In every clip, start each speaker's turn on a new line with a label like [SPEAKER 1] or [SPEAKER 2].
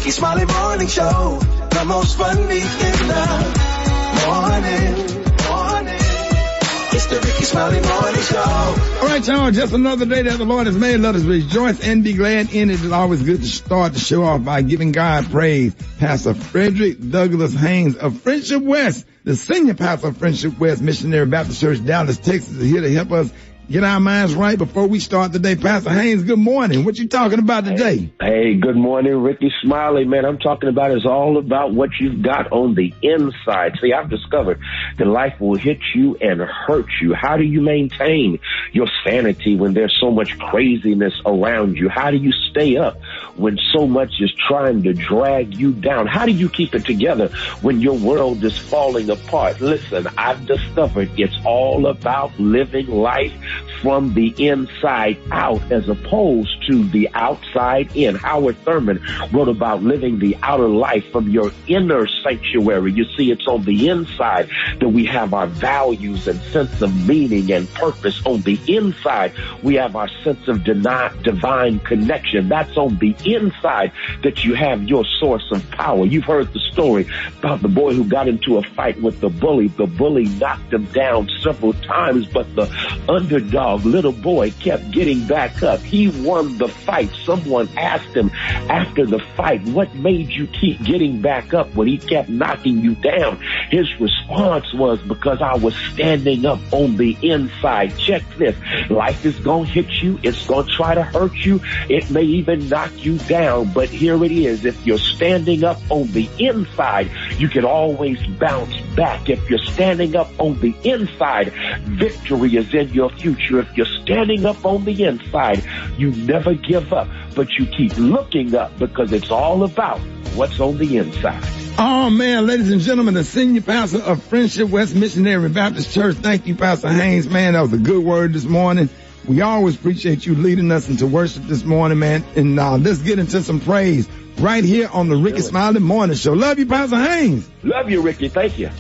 [SPEAKER 1] Rickey Smiley Morning Show. The most funny in the morning. It's the Rickey Smiley Morning Show.
[SPEAKER 2] All right, y'all, just another day that the Lord has made. Let us rejoice and be glad in it. It's always good to start the show off by giving God praise. Pastor Frederick Douglass Haynes of Friendship West, the senior pastor of Friendship West Missionary Baptist Church, Dallas, Texas, is here to help us get our minds right before we start the day. Pastor Haynes, good morning. What you talking about today?
[SPEAKER 3] Hey, good morning, Rickey Smiley. Man, I'm talking about is all about what you've got on the inside. See, I've discovered that life will hit you and hurt you. How do you maintain your sanity when there's so much craziness around you? How do you stay up when so much is trying to drag you down? How do you keep it together when your world is falling apart? Listen, I've discovered it's all about living life from the inside out as opposed to the outside in. Howard Thurman wrote about living the outer life from your inner sanctuary. You see, it's on the inside that we have our values and sense of meaning and purpose. On the inside, we have our sense of divine connection. That's on the inside that you have your source of power. You've heard the story about the boy who got into a fight with the bully. The bully knocked him down several times, but the underdog little boy kept getting back up. He won the fight. Someone asked him after the fight, what made you keep getting back up when he kept knocking you down? His response was, because I was standing up on the inside. Check this. Life is going to hit you. It's going to try to hurt you. It may even knock you down. But here it is. If you're standing up on the inside, you can always bounce back. If you're standing up on the inside, victory is in your future. If you're standing up on the inside, you never give up, but you keep looking up because it's all about what's on the inside.
[SPEAKER 2] Oh, man, ladies and gentlemen, the senior pastor of Friendship West Missionary Baptist Church. Thank you, Pastor Haynes. Man, that was a good word this morning. We always appreciate you leading us into worship this morning, man. And let's get into some praise right here on the Rickey Smiley Morning Show. Love you, Pastor Haynes.
[SPEAKER 3] Love you, Rickey. Thank you.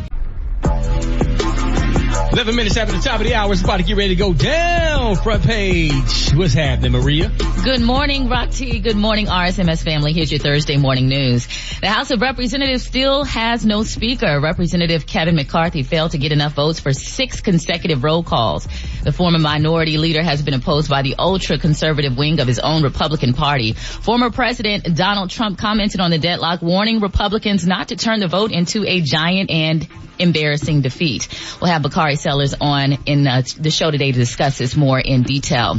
[SPEAKER 4] 11 minutes after the top of the hour, it's about to get ready to go down. Front page. What's happening, Maria?
[SPEAKER 5] Good morning, Rock T. Good morning, RSMS family. Here's your Thursday morning news. The House of Representatives still has no speaker. Representative Kevin McCarthy failed to get enough votes for 6 consecutive roll calls. The former minority leader has been opposed by the ultra-conservative wing of his own Republican Party. Former President Donald Trump commented on the deadlock, warning Republicans not to turn the vote into a giant and embarrassing defeat. We'll have Bakari Sellers on in the show today to discuss this more in detail.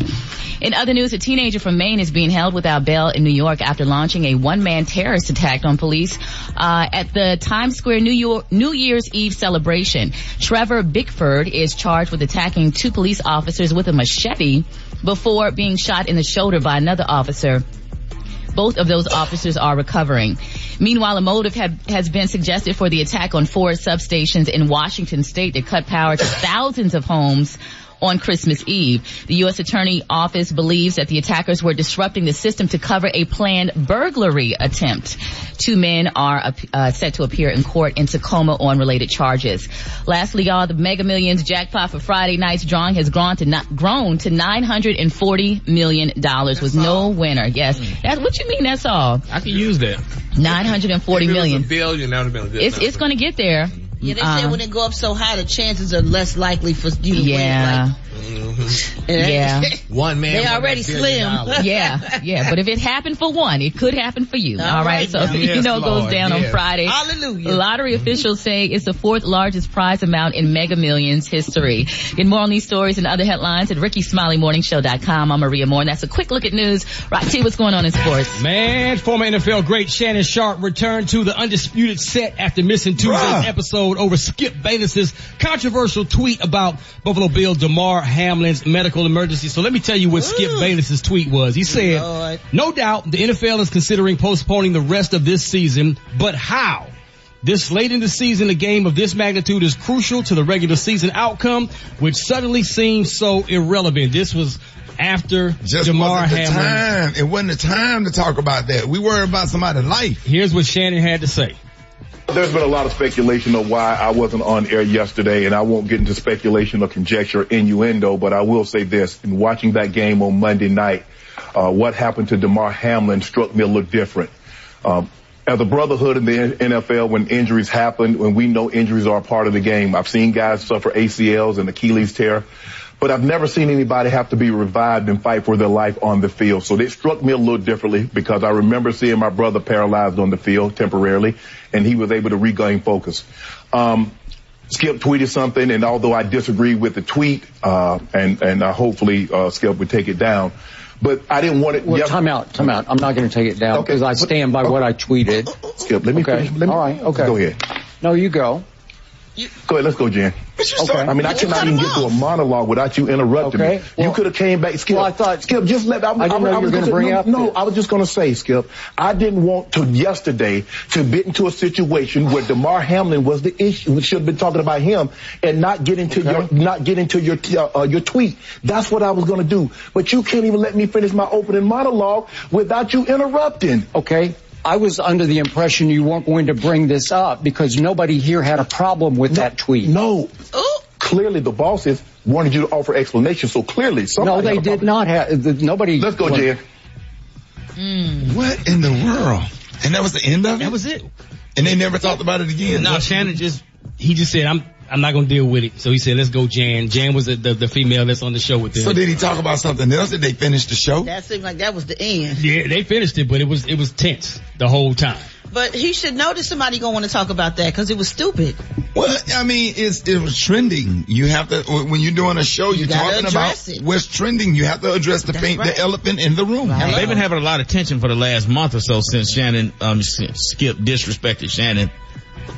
[SPEAKER 5] In other news, a teenager from Maine is being held without bail in New York after launching a one-man terrorist attack on police at the Times Square New Year's Eve celebration. Trevor Bickford is charged with attacking 2 police officers with a machete before being shot in the shoulder by another officer. Both of those officers are recovering. Meanwhile, a motive has been suggested for the attack on 4 substations in Washington state that cut power to thousands of homes on Christmas Eve. The U.S. Attorney Office believes that the attackers were disrupting the system to cover a planned burglary attempt. 2 men are set to appear in court in Tacoma on related charges. Lastly, y'all, the Mega Millions jackpot for Friday night's drawing has grown to $940 million with no winner. Yes. That's what you mean, that's all.
[SPEAKER 4] I can use that.
[SPEAKER 5] $940 million.
[SPEAKER 4] $1 billion, that would have been a good
[SPEAKER 5] It's going to get there.
[SPEAKER 6] Yeah, they say when it go up so high, the chances are less likely for you to win.
[SPEAKER 5] Yeah.
[SPEAKER 4] One man.
[SPEAKER 6] They already slim.
[SPEAKER 5] Yeah. But if it happened for one, it could happen for you. All right. So, it goes down on Friday.
[SPEAKER 6] Hallelujah.
[SPEAKER 5] Lottery officials say it's the 4th largest prize amount in Mega Millions history. Get more on these stories and other headlines at RickeySmileyMorningShow.com. I'm Maria Moore, and that's a quick look at news. Rock T, what's going on in sports?
[SPEAKER 4] Man, former NFL great Shannon Sharpe returned to the Undisputed set after missing Tuesday's episode over Skip Bayless's controversial tweet about Buffalo Bill Damar Hamlin's medical emergency. So let me tell you what Skip Bayless's tweet was. He said, no doubt the NFL is considering postponing the rest of this season, but how? This late in the season, a game of this magnitude is crucial to the regular season outcome, which suddenly seems so irrelevant. This was after Damar Hamlin.
[SPEAKER 2] It wasn't the time to talk about that. We worry about somebody's life.
[SPEAKER 4] Here's what Shannon had to say.
[SPEAKER 7] There's been a lot of speculation of why I wasn't on air yesterday, and I won't get into speculation or conjecture or innuendo, but I will say this. In watching that game on Monday night, what happened to Damar Hamlin struck me a little different. as a brotherhood in the NFL, when injuries happen, when we know injuries are a part of the game, I've seen guys suffer ACLs and Achilles tear, but I've never seen anybody have to be revived and fight for their life on the field. So it struck me a little differently because I remember seeing my brother paralyzed on the field temporarily, and he was able to regain focus. Skip tweeted something, and although I disagree with the tweet, and hopefully Skip would take it down, but I didn't want it.
[SPEAKER 8] Well, time out. I'm not going to take it down because I stand by what I tweeted.
[SPEAKER 7] Skip, let me finish.
[SPEAKER 8] All right, okay.
[SPEAKER 7] Go ahead.
[SPEAKER 8] No, you go.
[SPEAKER 7] Go ahead, let's go, Jen.
[SPEAKER 8] Okay.
[SPEAKER 7] I mean, I cannot even get to a monologue without you interrupting me.
[SPEAKER 8] Well,
[SPEAKER 7] you could have came back, Skip.
[SPEAKER 8] Well, I thought,
[SPEAKER 7] Skip, just let.
[SPEAKER 8] I didn't know you were going to bring up.
[SPEAKER 7] No, I was just going to say, Skip, I didn't want to yesterday to get into a situation where DeMar Hamlin was the issue. We should have been talking about him and not get into your tweet. That's what I was going to do. But you can't even let me finish my opening monologue without you interrupting.
[SPEAKER 8] Okay. I was under the impression you weren't going to bring this up because nobody here had a problem with that tweet.
[SPEAKER 7] No. Clearly the bosses wanted you to offer explanation, so clearly somebody.
[SPEAKER 8] No, they did not have. Nobody.
[SPEAKER 7] Let's go, Jen.
[SPEAKER 2] What in the world? And that was the end of it?
[SPEAKER 4] That was it.
[SPEAKER 2] And they never talked about it again?
[SPEAKER 4] No, Shannon he just said, I'm not going to deal with it. So he said, let's go, Jan. Jan was the female that's on the show with them.
[SPEAKER 2] So did he talk about something else? Did they finish the show?
[SPEAKER 6] That seemed like that was the end.
[SPEAKER 4] Yeah, they finished it, but it was tense the whole time.
[SPEAKER 6] But he should know that somebody gonna want to talk about that because it was stupid.
[SPEAKER 2] Well, I mean, it was trending. You have to, when you're doing a show, you're talking about what's trending. You have to address the elephant in the room.
[SPEAKER 9] Right. They've been having a lot of tension for the last month or so since Shannon, Skip disrespected Shannon.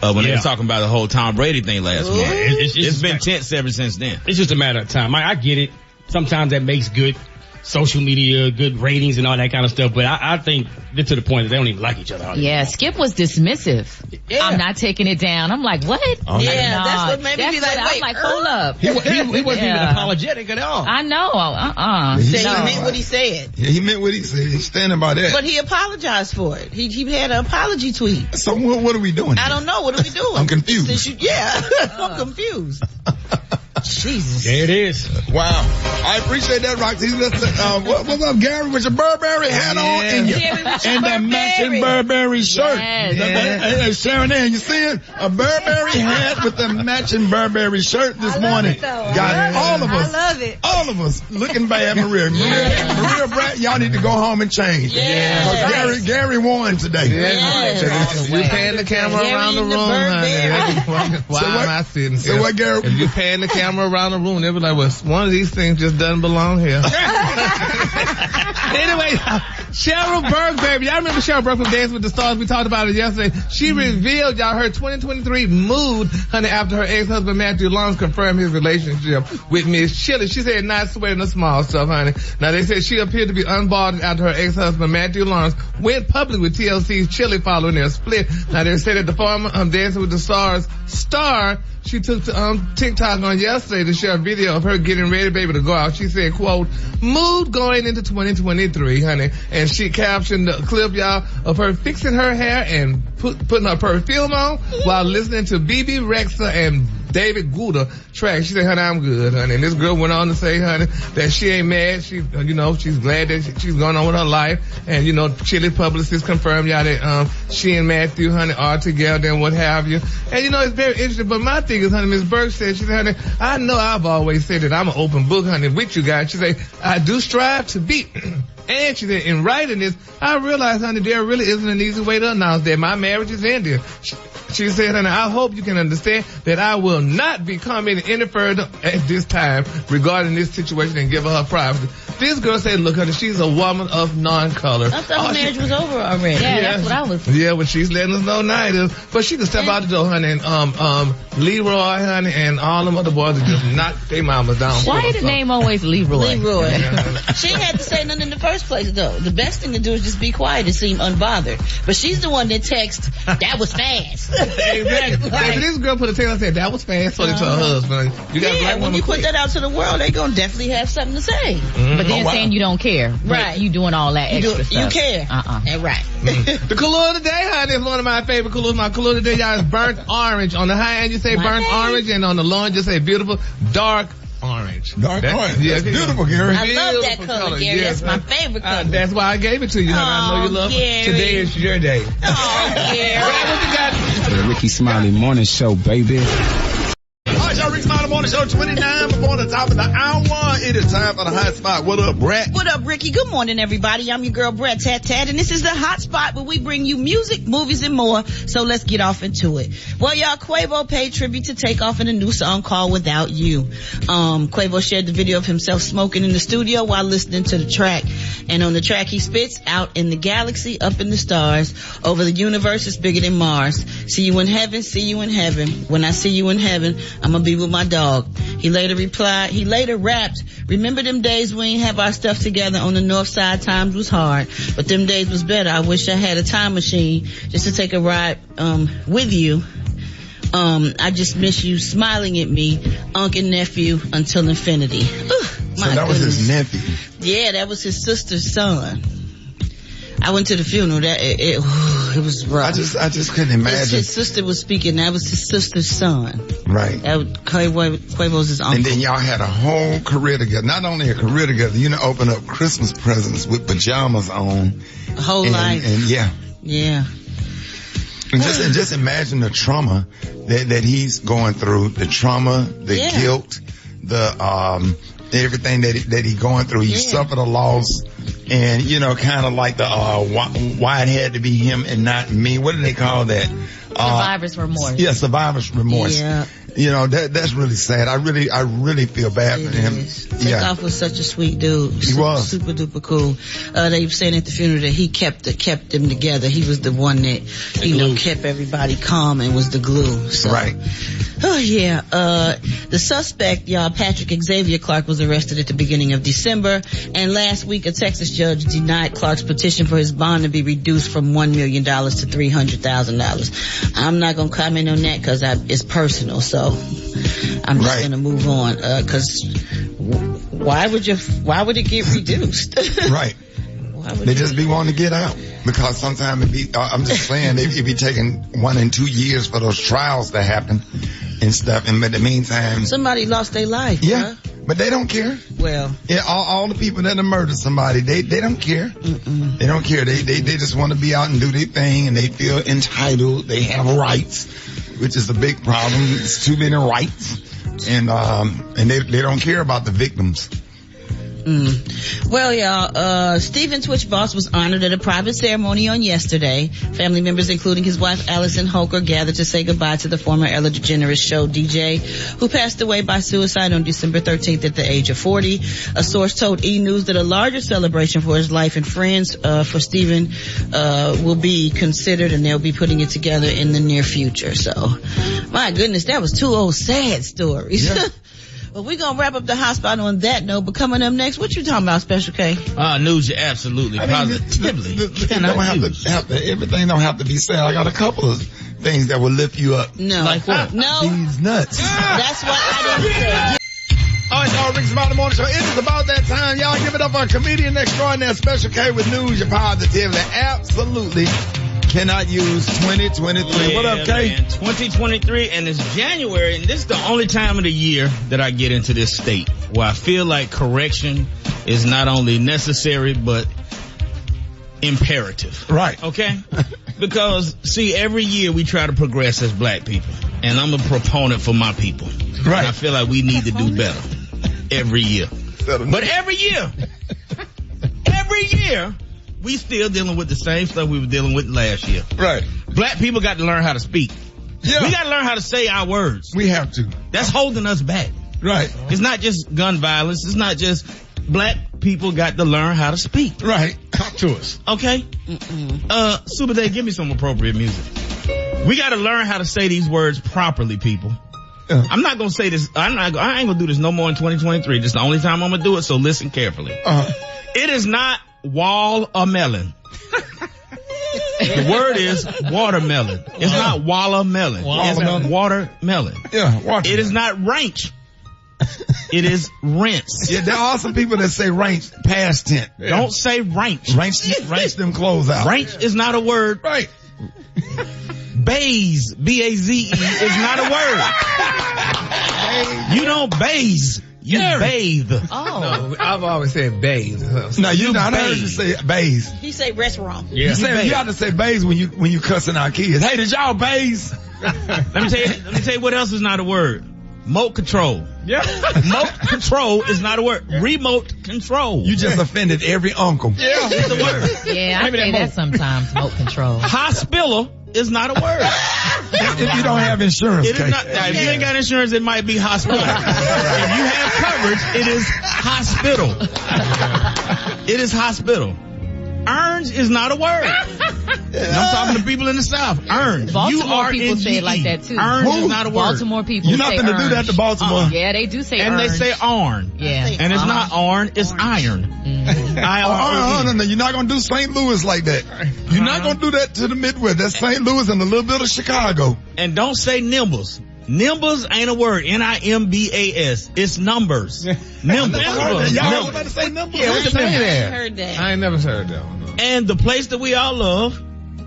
[SPEAKER 9] When they were talking about the whole Tom Brady thing last month. It's been tense ever since then.
[SPEAKER 4] It's just a matter of time. I get it. Sometimes that makes good social media, good ratings and all that kind of stuff, but I think they're to the point that they don't even like each other.
[SPEAKER 5] Yeah, Skip was dismissive.
[SPEAKER 6] Yeah.
[SPEAKER 5] I'm not taking it down. I'm like, what?
[SPEAKER 6] Oh, yeah, that's what made me be like,
[SPEAKER 5] I'm like, hold up.
[SPEAKER 4] He wasn't even apologetic at all.
[SPEAKER 5] I know.
[SPEAKER 6] He meant what he said.
[SPEAKER 2] Yeah, he meant what he said. He's standing by that.
[SPEAKER 6] But he apologized for it. He had an apology tweet.
[SPEAKER 2] So what are we doing?
[SPEAKER 6] I don't know. What are we doing?
[SPEAKER 2] I'm confused.
[SPEAKER 6] I'm confused. Jesus.
[SPEAKER 4] There it is.
[SPEAKER 2] Wow. I appreciate that, Roxy. What's up, Gary, with your Burberry hat on and that matching Burberry shirt.
[SPEAKER 5] Yes.
[SPEAKER 2] Sharon Ann, you see it? A Burberry hat with the matching Burberry shirt this morning. Got all of us.
[SPEAKER 6] I love it.
[SPEAKER 2] All of us looking bad, Maria. Maria Brett, y'all need to go home and change.
[SPEAKER 6] Yeah.
[SPEAKER 2] Gary won today.
[SPEAKER 10] If you pan the camera around the room, honey, why am I sitting here?
[SPEAKER 2] So what, Gary?
[SPEAKER 10] If you pan the camera around the room, they'll be like, well, one of these things just doesn't belong here. Anyway, Cheryl Burke, baby. Y'all remember Cheryl Burke from Dancing with the Stars? We talked about it yesterday. She revealed, y'all, her 2023 mood, honey, after her ex-husband Matthew Lawrence confirmed his relationship with Miss Chili. She said not sweating the small stuff, honey. Now, they said she appeared to be unbothered after her ex-husband Matthew Lawrence went public with TLC's Chili following their split. Now, they said that the former Dancing with the Stars star, she took to TikTok on yesterday to share a video of her getting ready, baby, to go out. She said, quote, mood going into 2023, honey. And she captioned the clip, y'all, of her fixing her hair and putting her perfume on while listening to BB Rexha and David Guetta track. She said, honey, I'm good, honey. And this girl went on to say, honey, that she ain't mad. She, she's glad that she's going on with her life. And, Chili publicist confirmed, y'all, that, she and Matthew, honey, are together and what have you. And, it's very interesting. But my thing is, honey, Ms. Burke said, she said, honey, I know I've always said that I'm an open book, honey, with you guys. She said, I do strive to be. And she said, in writing this, I realized, honey, there really isn't an easy way to announce that my marriage is ended. She said, honey, I hope you can understand that I will not be commenting any further at this time regarding this situation and give her privacy. This girl said, look, honey, she's a woman of non-color.
[SPEAKER 6] I thought the marriage was over already.
[SPEAKER 5] Yeah, that's what I was.
[SPEAKER 10] Yeah, but she's letting us know now it is. But she can step out the door, honey, and Leroy, honey, and all them other boys are just knock their mamas down.
[SPEAKER 5] Why is the name always Leroy?
[SPEAKER 6] Leroy. She had to say nothing in the first place, though. The best thing to do is just be quiet and seem unbothered. But she's the one that texts, that was fast.
[SPEAKER 10] Exactly.
[SPEAKER 6] Right.
[SPEAKER 10] So this girl put a text and said, that was fast, so to her husband. You got
[SPEAKER 6] when you put that out to the world, they gonna definitely have something to say.
[SPEAKER 10] Mm-hmm.
[SPEAKER 5] But then saying you don't care.
[SPEAKER 6] Right.
[SPEAKER 5] You doing all that extra stuff.
[SPEAKER 6] You care. Right.
[SPEAKER 10] The color of the day, honey, is one of my favorite colors. My color of the day, y'all, is burnt orange. On the high end, you say burnt orange, and on the low end, you say beautiful dark orange. orange.
[SPEAKER 2] Dark orange. Yeah, it's beautiful, Gary.
[SPEAKER 6] I love that color, Gary.
[SPEAKER 10] Yes,
[SPEAKER 6] that's my favorite color.
[SPEAKER 10] That's why I gave it to you, honey. I know you love it. Today is your day.
[SPEAKER 6] Oh, Gary.
[SPEAKER 10] What you got?
[SPEAKER 11] The Rickey Smiley Morning Show, baby.
[SPEAKER 2] All right, y'all, Rickey Smiley Morning Show, 29 before the top of the hour. It is time for the hot spot. What up, Brett?
[SPEAKER 6] What up, Ricky? Good morning, everybody. I'm your girl, Brett Tat, and this is the hot spot where we bring you music, movies, and more. So let's get off into it. Well, y'all, Quavo paid tribute to Takeoff in a new song called Without You. Quavo shared the video of himself smoking in the studio while listening to the track. And on the track, he spits, out in the galaxy, up in the stars, over the universe is bigger than Mars. See you in heaven, see you in heaven. When I see you in heaven, I'm gonna be with my dog. He later rapped, remember them days we ain't have our stuff together on the north side, times was hard, but them days was better. I wish I had a time machine just to take a ride, with you. I just miss you smiling at me, uncle and nephew, until infinity.
[SPEAKER 2] So that was his nephew?
[SPEAKER 6] Yeah, that was his sister's son. I went to the funeral. It was rough.
[SPEAKER 2] I just couldn't imagine.
[SPEAKER 6] His sister was speaking. That was his sister's son.
[SPEAKER 2] Right.
[SPEAKER 6] Quavo's his uncle.
[SPEAKER 2] And then y'all had a whole career together. Not only a career together, you know, open up Christmas presents with pajamas on.
[SPEAKER 6] A whole life.
[SPEAKER 2] And yeah.
[SPEAKER 6] Yeah.
[SPEAKER 2] And just imagine the trauma that he's going through. The trauma, the guilt, the everything that he going through. He suffered a loss. And, you know, kind of like the, why it had to be him and not me. What do they call that?
[SPEAKER 5] Survivor's remorse.
[SPEAKER 2] Yeah, survivor's remorse.
[SPEAKER 6] Yeah.
[SPEAKER 2] You know, that's really sad. I really feel bad for him.
[SPEAKER 6] Takeoff was such a sweet dude.
[SPEAKER 2] He was.
[SPEAKER 6] Super duper cool. They were saying at the funeral that he kept them together. He was the one that, kept everybody calm and was the glue. So.
[SPEAKER 2] Right.
[SPEAKER 6] Oh yeah. The suspect, y'all, Patrick Xavier Clark, was arrested at the beginning of December. And last week, a Texas judge denied Clark's petition for his bond to be reduced from $1 million to $300,000. I'm not gonna comment on that because it's personal. So I'm just gonna move on. Cause why would it get reduced?
[SPEAKER 2] Right. They just be wanting to get out because sometimes I'm just saying it'd be taking 1 and 2 years for those trials to happen and stuff. And in the meantime,
[SPEAKER 6] somebody lost their life.
[SPEAKER 2] Yeah, but they don't care.
[SPEAKER 6] Well,
[SPEAKER 2] yeah, all the people that have murdered somebody, they don't care.
[SPEAKER 6] Mm-mm.
[SPEAKER 2] They don't care. They just want to be out and do their thing, and they feel entitled. They have rights, which is a big problem. It's too many rights, and they don't care about the victims.
[SPEAKER 6] Well, y'all, Stephen Twitch Boss was honored at a private ceremony on yesterday. Family members, including his wife, Allison Holker, gathered to say goodbye to the former Ella DeGeneres show DJ, who passed away by suicide on December 13th at the age of 40. A source told E! News that a larger celebration for his life and friends, for Stephen, will be considered, and they'll be putting it together in the near future. So, my goodness, that was 2 old sad stories. Yeah. Well, we're going to wrap up the hot spot on that note, but coming up next, what you talking about, Special K?
[SPEAKER 9] News, absolutely, positively.
[SPEAKER 2] Everything don't have to be said. I got a couple of things that will lift you up.
[SPEAKER 6] No.
[SPEAKER 9] Like what?
[SPEAKER 6] No.
[SPEAKER 2] These nuts.
[SPEAKER 6] That's what I didn't say.
[SPEAKER 2] All right, y'all, Rickey Smiley Morning Show. It is about that time. Y'all give it up for a comedian extraordinaire, Special K, with news, your positively. Absolutely cannot use 2023. What up, K?
[SPEAKER 9] Man, 2023, and it's January, and this is the only time of the year that I get into this state where I feel like correction is not only necessary, but imperative.
[SPEAKER 2] Right.
[SPEAKER 9] Okay? Because, see, every year we try to progress as black people, and I'm a proponent for my people.
[SPEAKER 2] Right.
[SPEAKER 9] And I feel like we need to do better every year. But every year, we still dealing with the same stuff we were dealing with last year.
[SPEAKER 2] Right.
[SPEAKER 9] Black people got to learn how to speak.
[SPEAKER 2] Yeah.
[SPEAKER 9] We got to learn how to say our words.
[SPEAKER 2] We have to.
[SPEAKER 9] That's holding us back.
[SPEAKER 2] Right.
[SPEAKER 9] It's not just gun violence. It's not just black people got to learn how to speak.
[SPEAKER 2] Right. Talk to us.
[SPEAKER 9] Okay? Super Day, give me some appropriate music. We got to learn how to say these words properly, people. I'm not going to say this. I ain't going to do this no more in 2023. This is the only time I'm going to do it, so listen carefully. It is not wall or melon. The word is watermelon. It's not watermelon. It's watermelon.
[SPEAKER 2] Yeah, watermelon.
[SPEAKER 9] It is not ranch. It is rinse.
[SPEAKER 2] Yeah, there are some people that say ranch past tense.
[SPEAKER 9] Yeah. Don't say ranch.
[SPEAKER 2] Ranch them clothes out.
[SPEAKER 9] Ranch is not a word.
[SPEAKER 2] Right.
[SPEAKER 9] Baze, B-A-Z-E, is not a word. You don't baze. You bathe.
[SPEAKER 5] Oh.
[SPEAKER 10] No, I've always said bathe.
[SPEAKER 2] No, you not. I heard you say bathe.
[SPEAKER 6] He say restaurant.
[SPEAKER 2] You have to say bathe when you cussing our kids. Hey, did y'all bathe?
[SPEAKER 9] Let me tell you what else is not a word. Remote control.
[SPEAKER 10] Yeah.
[SPEAKER 9] Remote control is not a word. Remote control.
[SPEAKER 2] You just offended every uncle.
[SPEAKER 9] Yeah, it's a word.
[SPEAKER 5] Yeah, I say that sometimes. Remote control.
[SPEAKER 9] Hospital is not a word.
[SPEAKER 2] If you don't have insurance,
[SPEAKER 9] It is not. Now, if you ain't got insurance, it might be hospital. If you have coverage, it is hospital. It is hospital. Urns is not a word. I'm talking to people in the South. Urns.
[SPEAKER 5] Baltimore people say it like that too.
[SPEAKER 9] Urns is not a word.
[SPEAKER 5] Baltimore people
[SPEAKER 2] You're not
[SPEAKER 5] say
[SPEAKER 2] going to do that to Baltimore.
[SPEAKER 5] Yeah, they do say
[SPEAKER 9] And they
[SPEAKER 5] orange.
[SPEAKER 9] say iron.
[SPEAKER 5] Yeah.
[SPEAKER 9] And it's not iron, it's iron.
[SPEAKER 2] No, you're not going to do St. Louis like that. You're not going to do that to the Midwest. That's St. Louis and a little bit of Chicago.
[SPEAKER 9] And don't say nimbles. Nimbles ain't a word. Nimbas. It's numbers. Nimbles.
[SPEAKER 2] Y'all was about to say numbers.
[SPEAKER 10] Yeah, what you saying there?
[SPEAKER 6] Heard that.
[SPEAKER 10] I ain't never heard that one.
[SPEAKER 9] And the place that we all love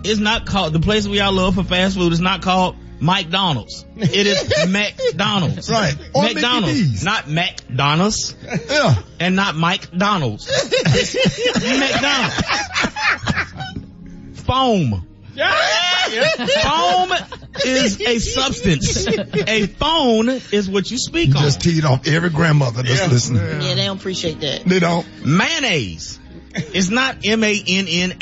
[SPEAKER 9] is not called, the place we all love for fast food is not called McDonald's. It is McDonald's.
[SPEAKER 2] Right. Or
[SPEAKER 9] McDonald's.
[SPEAKER 2] Mickey D's.
[SPEAKER 9] Not McDonald's.
[SPEAKER 2] Yeah.
[SPEAKER 9] And not McDonald's. It's McDonald's. Foam. Foam is a substance. A phone is what you speak on.
[SPEAKER 2] Just teed off every grandmother that's listening.
[SPEAKER 6] Yeah, they don't appreciate that.
[SPEAKER 2] They don't.
[SPEAKER 9] Mayonnaise. It's not MANNAISE.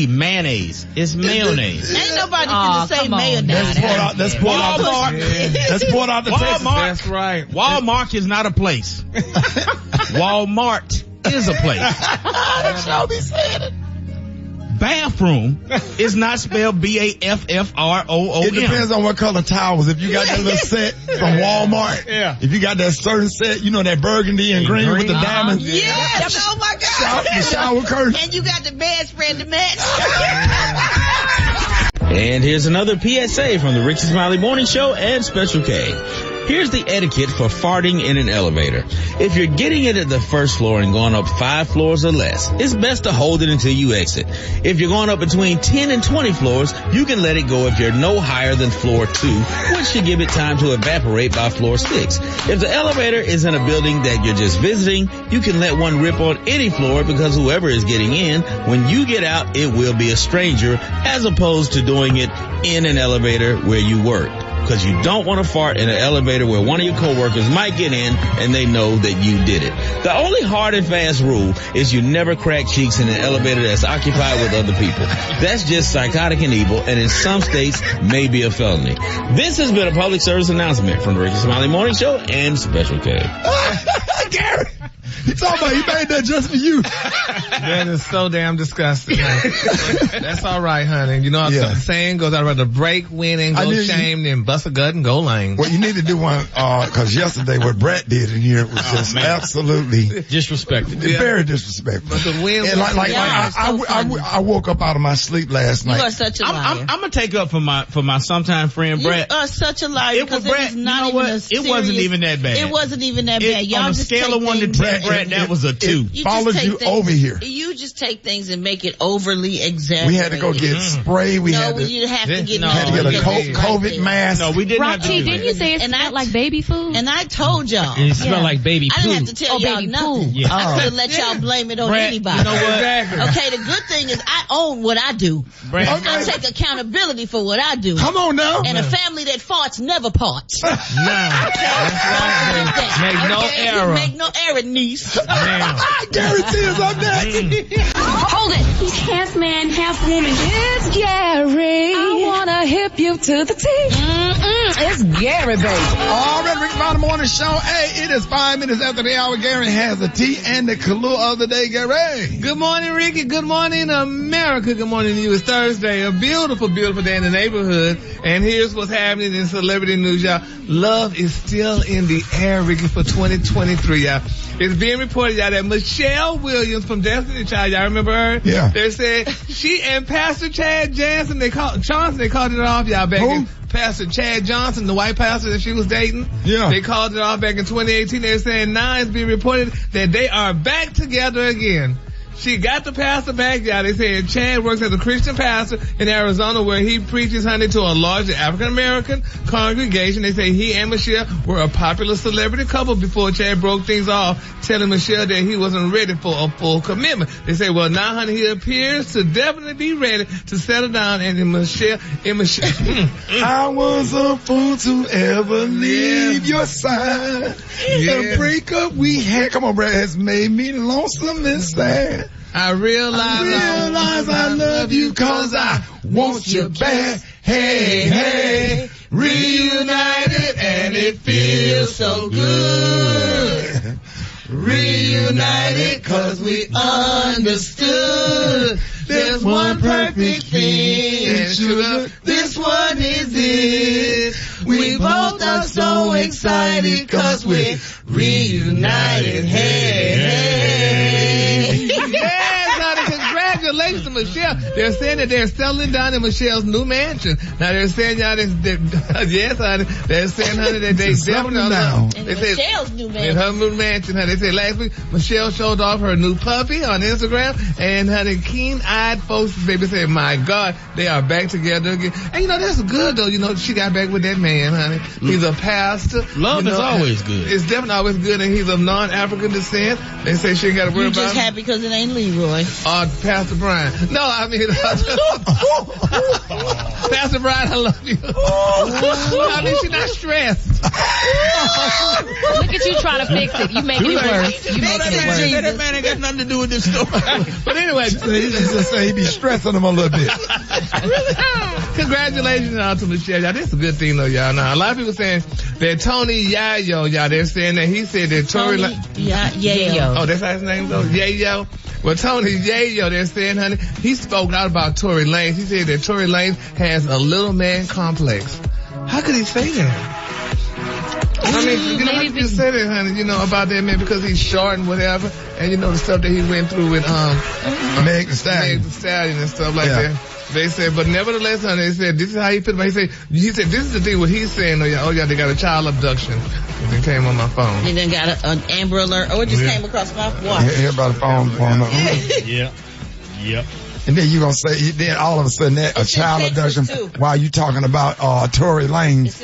[SPEAKER 9] Mayonnaise. It's mayonnaise.
[SPEAKER 6] Ain't nobody finna say mayonnaise.
[SPEAKER 2] Let's pull out the Texas.
[SPEAKER 10] That's right.
[SPEAKER 9] Walmart is not a place. Walmart is a place.
[SPEAKER 2] That y'all be saying it.
[SPEAKER 9] Bathroom is not spelled BAFFROOM.
[SPEAKER 2] It depends on what color towels. If you got that little set from Walmart, if you got that certain set, you know that burgundy and green with the diamonds.
[SPEAKER 6] Yes, oh my God.
[SPEAKER 2] The shower curtain.
[SPEAKER 6] And you got the bedspread to match.
[SPEAKER 9] And here's another PSA from the Rickey Smiley Morning Show and Special K. Here's the etiquette for farting in an elevator. If you're getting it at the first floor and going up 5 floors or less, it's best to hold it until you exit. If you're going up between 10 and 20 floors, you can let it go if you're no higher than floor 2, which should give it time to evaporate by floor 6. If the elevator is in a building that you're just visiting, you can let one rip on any floor because whoever is getting in, when you get out, it will be a stranger, as opposed to doing it in an elevator where you work. Because you don't want to fart in an elevator where one of your coworkers might get in and they know that you did it. The only hard and fast rule is you never crack cheeks in an elevator that's occupied with other people. That's just psychotic and evil, and in some states may be a felony. This has been a public service announcement from the Rickey Smiley Morning Show and Special K.
[SPEAKER 2] Gary, you talking about he made that just for you.
[SPEAKER 10] That is so damn disgusting. That's all right, honey. You know what the saying goes, I'd rather break, win, and go shame than bust a gut and go lame.
[SPEAKER 2] Well, you need to do one, cause yesterday what Brett did in here was just absolutely
[SPEAKER 4] disrespectful.
[SPEAKER 2] Very disrespectful.
[SPEAKER 10] But the win
[SPEAKER 2] and I woke up out of my sleep last night.
[SPEAKER 6] You are such a liar.
[SPEAKER 9] I'm gonna take up for my sometime friend Brett.
[SPEAKER 6] You are such a liar.
[SPEAKER 9] It was Brett. You know what? It wasn't even that bad.
[SPEAKER 6] It wasn't even that bad. Y'all
[SPEAKER 9] on a
[SPEAKER 6] just
[SPEAKER 9] scale of 1 to 10, Brett, that was a 2.
[SPEAKER 2] Followed you over here.
[SPEAKER 6] You just take things and make it overly exaggerated.
[SPEAKER 2] We had to go get spray.
[SPEAKER 6] You had to get
[SPEAKER 2] a COVID mask.
[SPEAKER 9] No, we didn't have to do that.
[SPEAKER 5] Didn't you say it smelled like baby food?
[SPEAKER 6] And I told y'all.
[SPEAKER 4] It smelled like baby poo.
[SPEAKER 6] I didn't have to tell y'all nothing.
[SPEAKER 4] Yeah.
[SPEAKER 6] I could have let y'all blame it on anybody.
[SPEAKER 9] You know what?
[SPEAKER 6] Okay, the good thing is I own what I do. I take accountability for what I do.
[SPEAKER 2] Come on now.
[SPEAKER 6] And a family that farts never parts.
[SPEAKER 10] Make no error.
[SPEAKER 6] Make no error, niece.
[SPEAKER 2] I guarantee it's up next.
[SPEAKER 12] Hold it. He's half man, half woman. It's Gary. I wanna hip you to the teeth. It's Gary, baby.
[SPEAKER 2] All right, Rickey Smiley Morning Show. Hey, it is 5 minutes after the hour. Gary has the tea and the clue of the day. Gary.
[SPEAKER 10] Good morning, Ricky. Good morning, America. Good morning to you. It's Thursday. A beautiful, beautiful day in the neighborhood. And here's what's happening in celebrity news, y'all. Love is still in the air, Ricky, for 2023, y'all. It's being reported, y'all, that Michelle Williams from Destiny Child, y'all remember her?
[SPEAKER 2] Yeah.
[SPEAKER 10] They said she and Pastor Chad Johnson, they called it off, y'all, back in Pastor Chad Johnson, the white pastor that she was dating.
[SPEAKER 2] Yeah.
[SPEAKER 10] They called it off back in 2018. They're saying now it's being reported that they are back together again. she got the pastor back, y'all. They said Chad works as a Christian pastor in Arizona where he preaches, honey, to a larger African-American congregation. They say he and Michelle were a popular celebrity couple before Chad broke things off, telling Michelle that he wasn't ready for a full commitment. They say, well, now, honey, he appears to definitely be ready to settle down, and Michelle,
[SPEAKER 2] I was a fool to ever leave your side. The breakup we had, come on, Brad, has made me lonesome and sad.
[SPEAKER 10] I realize I love you 'cause I want you back. Hey, hey, reunited and it feels so good. Reunited 'cause we understood. There's one perfect thing, and sugar, this one is it. We both are so excited 'cause we're reunited. Hey, hey. Yes, honey, congratulations to Michelle. They're saying that they're settling down in Michelle's new mansion. Now they're saying, y'all, yes, honey, they're saying, honey, that they definitely
[SPEAKER 2] down.
[SPEAKER 6] In Michelle's new mansion.
[SPEAKER 10] In her new mansion, honey. They said last week Michelle showed off her new puppy on Instagram, and honey, keen-eyed folks, baby, said, my God, they are back together again. And you know, that's good though. You know, she got back with that man, honey. He's a pastor.
[SPEAKER 9] Love is always good.
[SPEAKER 10] It's definitely always good, and he's of non-African descent. They say she ain't got to worry about
[SPEAKER 6] You just happy because it ain't Leroy.
[SPEAKER 10] Pastor Brian. No, I mean, Pastor Brian, I love you. I mean, she's not stressed.
[SPEAKER 5] Look at you trying to fix it. You making it worse. You making it worse.
[SPEAKER 9] That man ain't got nothing to do with this story.
[SPEAKER 10] But anyway,
[SPEAKER 2] He just say he be stressing him a little bit.
[SPEAKER 10] congratulations to Michelle, y'all. This is a good thing though, y'all. Now, a lot of people saying that Tony Yayo, y'all, they're saying that he said that Tory
[SPEAKER 5] Yayo.
[SPEAKER 10] Oh, that's how his name goes? Yayo. Well, Tony Yayo, they're saying, honey, he spoke out about Tory Lanez. He said that Tory Lanez has a little man complex. How could he say that? I mean, you know, how could you say that, honey, you know, about that man because he's short and whatever, and you know the stuff that he went through with,
[SPEAKER 2] Meg Thee Stallion.
[SPEAKER 10] Meg Thee Stallion and stuff like that. They said, but nevertheless, honey, they said, this is how he put it. He said, this is the thing what he's saying, they got a child abduction. It came on my phone.
[SPEAKER 6] He done got an Amber Alert. Oh, it just came across my watch.
[SPEAKER 2] Hear about the phone going up.
[SPEAKER 9] Yep.
[SPEAKER 2] And then you gonna say, then all of a sudden that a child abduction while you talking about Tory Lanez.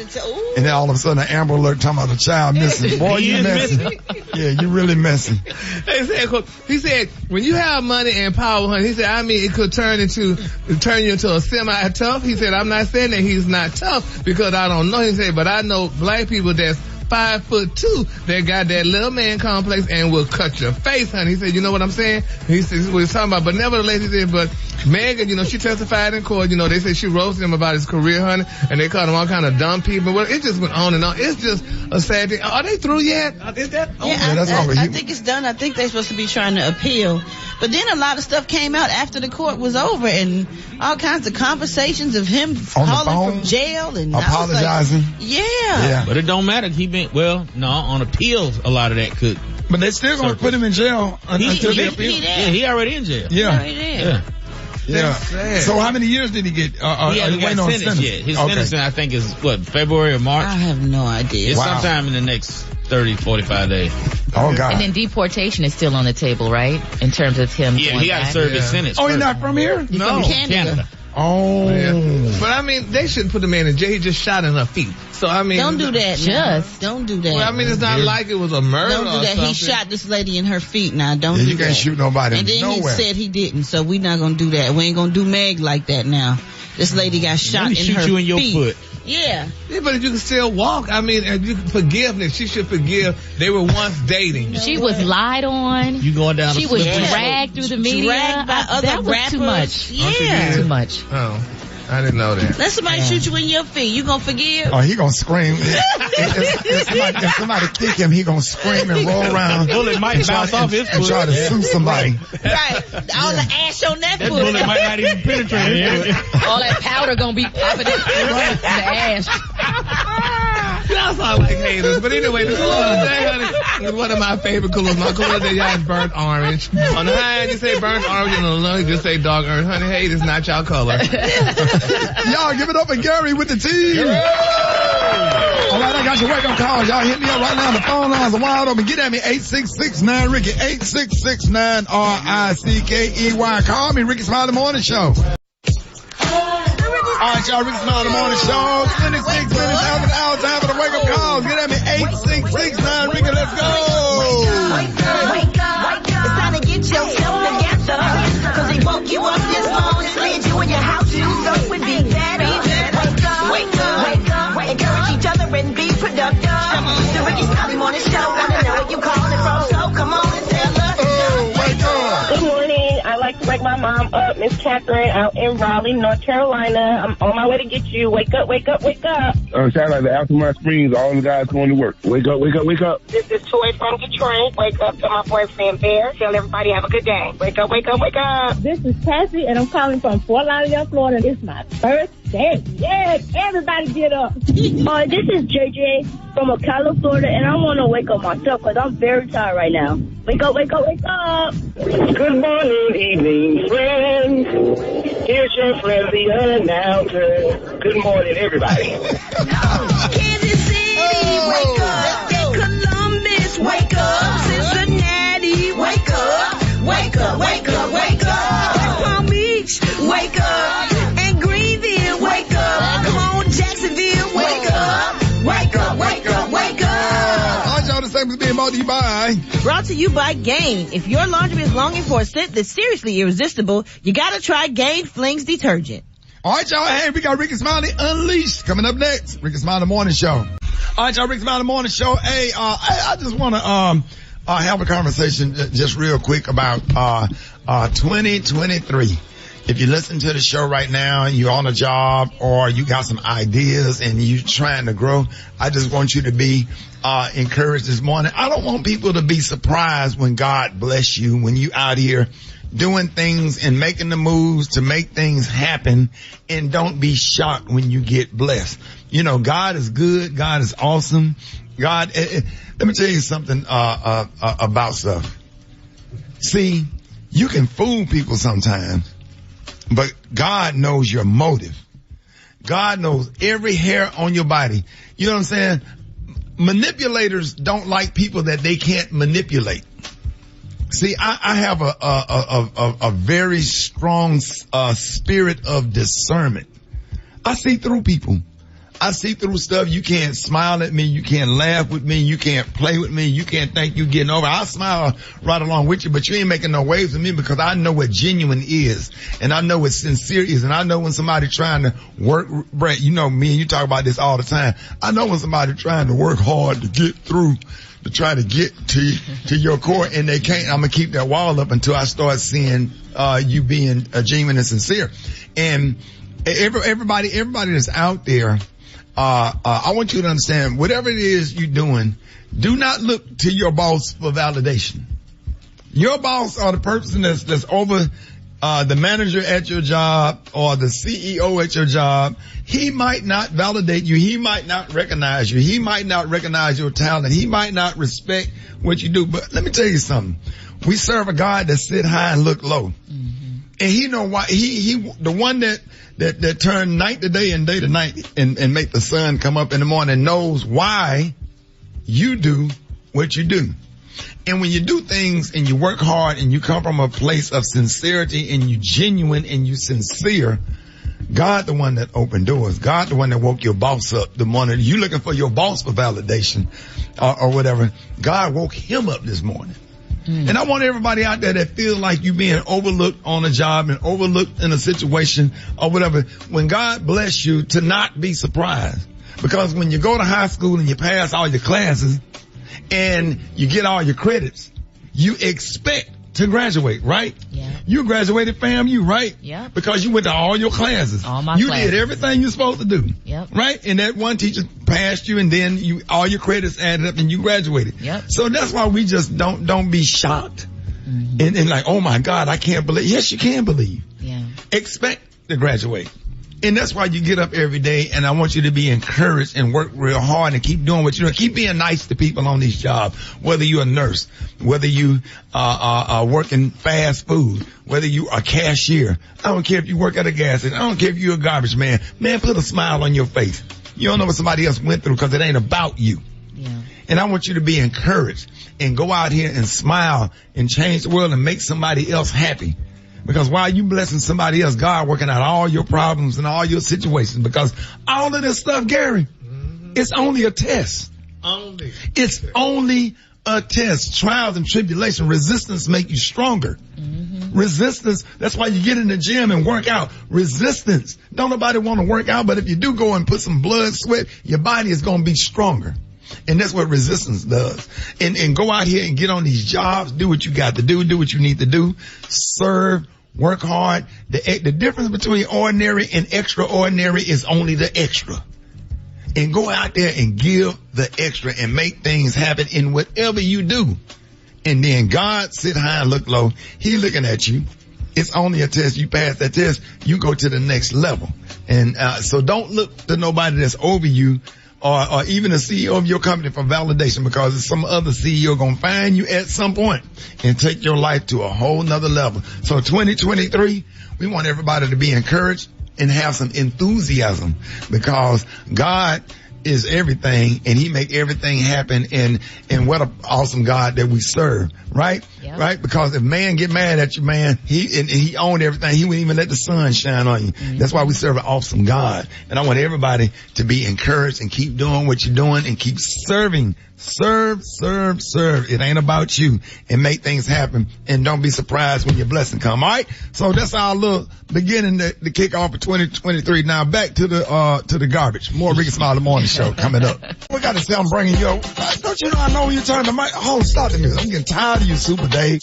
[SPEAKER 2] And then all of a sudden an Amber Alert talking about a child missing. Boy, you messing. Yeah, you really messing.
[SPEAKER 10] He said, when you have money and power, honey, he said, I mean, it could turn you into a semi-tough. He said, I'm not saying that he's not tough because I don't know. He said, but I know black people that's 5'2", that got that little man complex and will cut your face, honey. He said, you know what I'm saying? He said, this is what he's talking about. But nevertheless, he said, but Megan, you know, she testified in court. You know, they said she roasted him about his career, honey, and they called him all kind of dumb people. Well, it just went on and on. It's just a sad thing. Are they through yet? Is that?
[SPEAKER 6] I think it's done. I think they're supposed to be trying to appeal. But then a lot of stuff came out after the court was over, and all kinds of conversations of him calling from jail and
[SPEAKER 2] apologizing.
[SPEAKER 6] Yeah.
[SPEAKER 9] But it don't matter. On appeals, a lot of that could.
[SPEAKER 2] But they still gonna put him in jail until they appeal.
[SPEAKER 9] He already in jail.
[SPEAKER 2] Yeah. So how many years did he get?
[SPEAKER 9] He hasn't got sentenced yet. His sentencing, I think, is February or March?
[SPEAKER 6] I have no idea.
[SPEAKER 9] It's sometime in the next 30, 45 days.
[SPEAKER 2] Oh, God.
[SPEAKER 5] And then deportation is still on the table, right? In terms of him going
[SPEAKER 9] he got to serve his sentence.
[SPEAKER 2] Oh, he's not from here?
[SPEAKER 6] He's from Canada.
[SPEAKER 2] Oh.
[SPEAKER 10] Yeah. But I mean, they shouldn't put the man in jail. He just shot in her feet. So I mean,
[SPEAKER 6] don't do that. Don't do that.
[SPEAKER 10] Well, I mean, it's not like it was a murder.
[SPEAKER 6] Don't do that. He shot this lady in her feet. Now, don't do that.
[SPEAKER 2] You can't shoot nobody.
[SPEAKER 6] And then he said he didn't. So we're not gonna do that. We ain't gonna do Meg like that now. This lady got shot in her feet.
[SPEAKER 9] Let me shoot you in your foot.
[SPEAKER 6] Yeah,
[SPEAKER 10] but if you can still walk, I mean, if you can forgiveness, she should forgive. They were once dating.
[SPEAKER 5] She was lied on.
[SPEAKER 9] You going down?
[SPEAKER 5] She was dragged through the media.
[SPEAKER 6] Dragged by other
[SPEAKER 5] that was
[SPEAKER 6] rappers.
[SPEAKER 5] Too much.
[SPEAKER 6] Yeah,
[SPEAKER 5] too much.
[SPEAKER 10] Oh. I didn't know that.
[SPEAKER 6] Let somebody shoot you in your feet. You gonna forgive?
[SPEAKER 2] Oh, he gonna scream. If somebody kick him, he gonna scream and roll around.
[SPEAKER 9] Bullet might bounce off his foot
[SPEAKER 2] and try to sue somebody.
[SPEAKER 6] Right. All the ash on that foot.
[SPEAKER 9] Bullet might not even penetrate him.
[SPEAKER 5] All that powder gonna be popping in the ash.
[SPEAKER 10] Y'all sound like haters. But anyway, the color of the day, honey, is one of my favorite colors. My color of the day, y'all, is burnt orange. On the high end, you say burnt orange, and on the low, you just say dog orange. Honey, hate is not y'all color.
[SPEAKER 2] Y'all give it up for Gary with the team. All right, I got your wake-up calls. Y'all hit me up right now. The phone lines are wide open. Get at me, 866-9-RICKY, 866-9-RICKEY. Call me, Rickey Smiley Morning Show. All right, y'all, Rickey Smiley Morning Show. 26 minutes after the hour, time for the wake-up calls. Get at me, 866-9-RICKY. Let's go.
[SPEAKER 6] Wake up. It's time to get yourself together. Cause they woke you up this morning, slid you in your house, you up with Big Daddy. Wake up. Encourage each other and be productive. The Rickey Smiley Morning Show. Wanna know where you calling from, so come on and tell us.
[SPEAKER 2] Wake up.
[SPEAKER 13] Good morning. I like to wake my mom up, Miss Catherine, out in Raleigh, North Carolina. I'm on my way to get you. Wake up.
[SPEAKER 3] Sound like the Altamont Springs, all the guys going to work. Wake up.
[SPEAKER 13] This is Toy from Detroit. Wake up to my boyfriend Bear. Tell everybody have a good day. Wake up.
[SPEAKER 14] This is Cassie, and I'm calling from Fort Lauderdale, Florida. It's my birthday. Yes, everybody get up. This is JJ from Ocala, Florida, and I want to wake up myself because I'm very tired right now. Wake up.
[SPEAKER 13] Good morning, evening, friends. Here's your friendly announcer. Good morning, everybody.
[SPEAKER 6] Kansas City, wake up. Columbus, wake up. Cincinnati, wake up. Wake up. Palm Beach, wake up. And Greenville, wake up. Come on, Jacksonville, wake up. Wake up.
[SPEAKER 2] All right, y'all, the same as being brought to you by.
[SPEAKER 6] Brought to you by Gain. If your laundry is longing for a scent that's seriously irresistible, you gotta try Gain Flings detergent.
[SPEAKER 2] All right, y'all. Hey, we got Rickey Smiley Unleashed coming up next. Rickey Smiley Morning Show. All right, y'all. Rickey Smiley Morning Show. Hey, I just want to have a conversation just real quick about 2023. If you listen to the show right now, you're on a job or you got some ideas and you're trying to grow, I just want you to be encouraged this morning. I don't want people to be surprised when God bless you, when you out here doing things and making the moves to make things happen, and don't be shocked when you get blessed. You know, God is good. God is awesome. God, let me tell you something about stuff. See, you can fool people sometimes, but God knows your motive. God knows every hair on your body. You know what I'm saying? Manipulators don't like people that they can't manipulate. See, I have a very strong spirit of discernment. I see through people. I see through stuff. You can't smile at me. You can't laugh with me. You can't play with me. You can't think you getting over. I'll smile right along with you, but you ain't making no waves with me because I know what genuine is. And I know what sincere is. And I know when somebody trying to work, Brett, you know me and you talk about this all the time. I know when somebody trying to work hard to get through, to try to get to your core, and they can't. I'm gonna keep that wall up until I start seeing you being genuine and sincere. And everybody that's out there, I want you to understand, whatever it is you're doing, do not look to your boss for validation. Your boss or the person that's over the manager at your job or the CEO at your job, he might not validate you. He might not recognize you. He might not recognize your talent. He might not respect what you do. But let me tell you something. We serve a God that sit high and look low. Mm-hmm. And he know why. He the one that turn night to day and day to night and make the sun come up in the morning knows why you do what you do. And when you do things and you work hard and you come from a place of sincerity and you genuine and you sincere, God the one that opened doors. God the one that woke your boss up the morning. You looking for your boss for validation or whatever. God woke him up this morning. And I want everybody out there that feels like you being overlooked on a job and overlooked in a situation or whatever, when God bless you, to not be surprised. Because when you go to high school and you pass all your classes and you get all your credits, you expect to graduate, right? Yeah. You graduated FAMU, right? Yeah. Because you went to all your classes. All my classes. You did everything you're supposed to do. Yep. Right? And that one teacher passed you, and then all your credits added up and you graduated. Yep. So that's why we just don't be shocked. Mm-hmm. And like, oh my God, I can't believe. Yes, you can believe. Yeah. Expect to graduate. And that's why you get up every day, and I want you to be encouraged and work real hard and keep doing what you're doing. Keep being nice to people on these jobs, whether you're a nurse, whether you are working fast food, whether you are a cashier. I don't care if you work at a gas station. I don't care if you're a garbage man. Man, put a smile on your face. You don't know what somebody else went through because it ain't about you.
[SPEAKER 5] Yeah.
[SPEAKER 2] And I want you to be encouraged and go out here and smile and change the world and make somebody else happy. Because while you blessing somebody else, God working out all your problems and all your situations. Because all of this stuff, Gary, it's only a test. It's only a test. Trials and tribulation, resistance make you stronger. Resistance, that's why you get in the gym and work out. Resistance. Don't nobody want to work out, but if you do go and put some blood, sweat, your body is going to be stronger. And that's what resistance does. And go out here and get on these jobs, do what you got to do what you need to do, serve, work hard. The difference between ordinary and extraordinary is only the extra. And go out there and give the extra and make things happen in whatever you do. And then God sit high and look low. He looking at you. It's only a test. You pass that test, you go to the next level. And so don't look to nobody that's over you or even the CEO of your company for validation, because some other CEO gonna find you at some point and take your life to a whole nother level. So 2023, we want everybody to be encouraged and have some enthusiasm, because God is everything and he make everything happen, and what an awesome God that we serve, right? Yep. Right? Because if man get mad at you, man, he owned everything. He wouldn't even let the sun shine on you. That's why we serve an awesome God. And I want everybody to be encouraged and keep doing what you're doing and keep serving. Serve. It ain't about you, and make things happen. And don't be surprised when your blessing come. All right. So that's our little beginning to kick off of 2023. Now back to the garbage. More Rickey Smiley Morning Show coming up. We got to say I'm bringing you. Don't you know I know when you turn the mic? Oh, stop the music. I'm getting tired of you, Super Dave.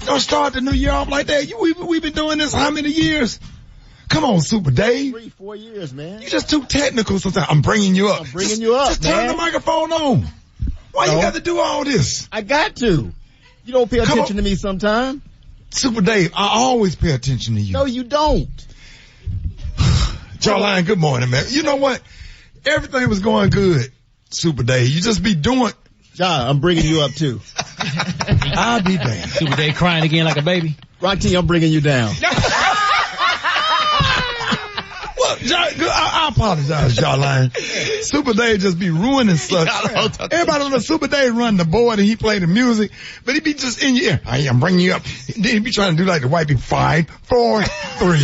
[SPEAKER 2] Don't start the new year off like that. We've been doing this how many years? Come on, Super Dave.
[SPEAKER 15] 3-4 years, man.
[SPEAKER 2] You're just too technical sometimes. I'm bringing you up. Just turn the microphone on. Why you got to do all this?
[SPEAKER 15] I got to. You don't pay attention to me sometime.
[SPEAKER 2] Super Dave, I always pay attention to you.
[SPEAKER 15] No, you don't.
[SPEAKER 2] Jawline, good morning, man. You know what? Everything was going good, Super Dave. You just be doing.
[SPEAKER 15] John, I'm bringing you up too.
[SPEAKER 2] I'll be damned.
[SPEAKER 4] Super Dave crying again like a baby.
[SPEAKER 15] Rocky, I'm bringing you down.
[SPEAKER 2] I apologize, Jawline. Super Dave just be ruining stuff. Everybody on the Super Dave run the board and he play the music, but he be just in your ear. I'm bringing you up. Then he be trying to do like the white people. 5, 4, 3,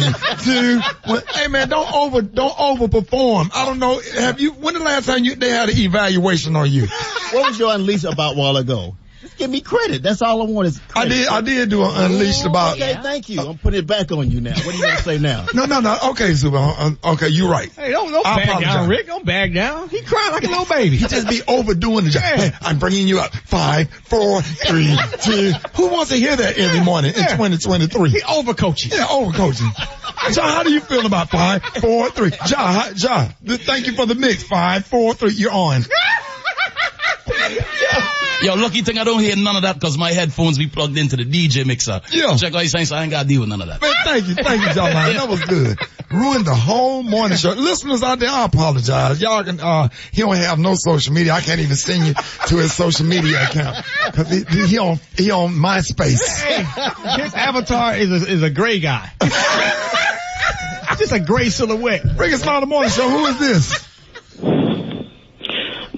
[SPEAKER 2] 2, 1. Hey man, don't overperform. I don't know. When the last time they had an evaluation on you?
[SPEAKER 15] What was your unleash about a while ago? Just give me credit. That's all I want is credit.
[SPEAKER 2] I did do an unleashed about.
[SPEAKER 15] Okay, thank you. I'm putting it back on you now. What are you going to say now?
[SPEAKER 2] No. Okay, Super. Okay, you're right.
[SPEAKER 4] Hey, don't bag down, Rick. Don't bag down. He crying like a little baby.
[SPEAKER 2] He just be overdoing the job. Hey, I'm bringing you up. 5, 4, 3, 2. Who wants to hear that every morning in 2023?
[SPEAKER 4] He overcoaching.
[SPEAKER 2] Yeah, overcoaching. John, how do you feel about 5, 4, 3? John, thank you for the mix. 5, 4, 3. You're on.
[SPEAKER 16] Yo, lucky thing I don't hear none of that because my headphones be plugged into the DJ mixer.
[SPEAKER 2] Yeah.
[SPEAKER 16] Check out his saying, so I ain't got to deal with none of that.
[SPEAKER 2] Man, thank you, John. That was good. Ruined the whole morning show. Listeners out there, I apologize. Y'all can, he don't have no social media. I can't even send you to his social media account. Cause he on MySpace.
[SPEAKER 4] Hey, his avatar is a gray guy. Just a gray silhouette.
[SPEAKER 2] Rickey Smiley Morning Show. Who is this?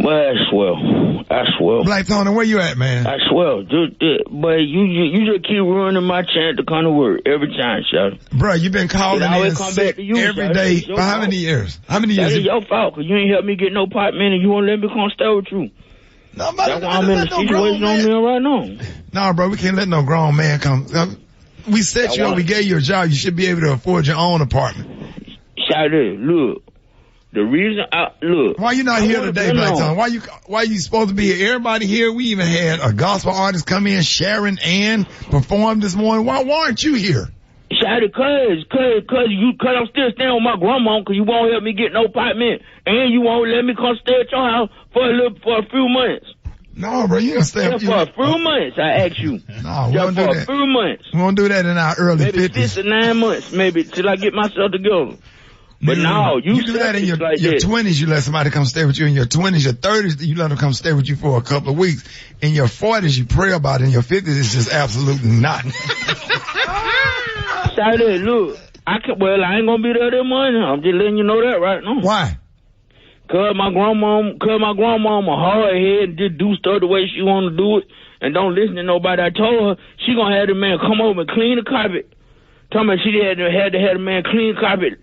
[SPEAKER 3] Well, I swear.
[SPEAKER 2] Black Tony, where you at, man?
[SPEAKER 3] I swear. But you just keep ruining my chance to come to work every time, Shawty.
[SPEAKER 2] Bro, you been calling in sick every day for how many years? How many years?
[SPEAKER 3] It's your fault, because you ain't helped me get no apartment and you won't let me come stay with you.
[SPEAKER 2] No,
[SPEAKER 3] that's why I'm in the situation I'm in right now.
[SPEAKER 2] No, bro, we can't let no grown man come. We set you up, we gave you a job. You should be able to afford your own apartment.
[SPEAKER 3] Shawty, look. The reason
[SPEAKER 2] why you not here today, Black Tone? Why you supposed to be here? Everybody here. We even had a gospel artist come in, Sharon Ann, perform this morning. Why aren't you here?
[SPEAKER 3] Shawty, cause I'm still staying with my grandma, cause you won't help me get no apartment, and you won't let me come stay at your house for a few months.
[SPEAKER 2] No, bro, you gonna stay
[SPEAKER 3] for a few months. I ask you.
[SPEAKER 2] No, we won't do that.
[SPEAKER 3] For a few months.
[SPEAKER 2] We won't do that in our early 50s.
[SPEAKER 3] Maybe 6 to 9 months, maybe till I get myself together. But no, you
[SPEAKER 2] do that in your 20s. You let somebody come stay with you. In your 20s, your 30s, you let them come stay with you for a couple of weeks. In your 40s, you pray about it. In your 50s, it's just absolutely not.
[SPEAKER 3] Saturday, look, I ain't gonna be there that morning. I'm just letting you know that right now.
[SPEAKER 2] Why?
[SPEAKER 17] Cause my grandma a hard head and just do stuff the way she want to do it and don't listen to nobody. I told her she gonna have the man come over and clean the carpet. Tell me she had to have the man clean carpet.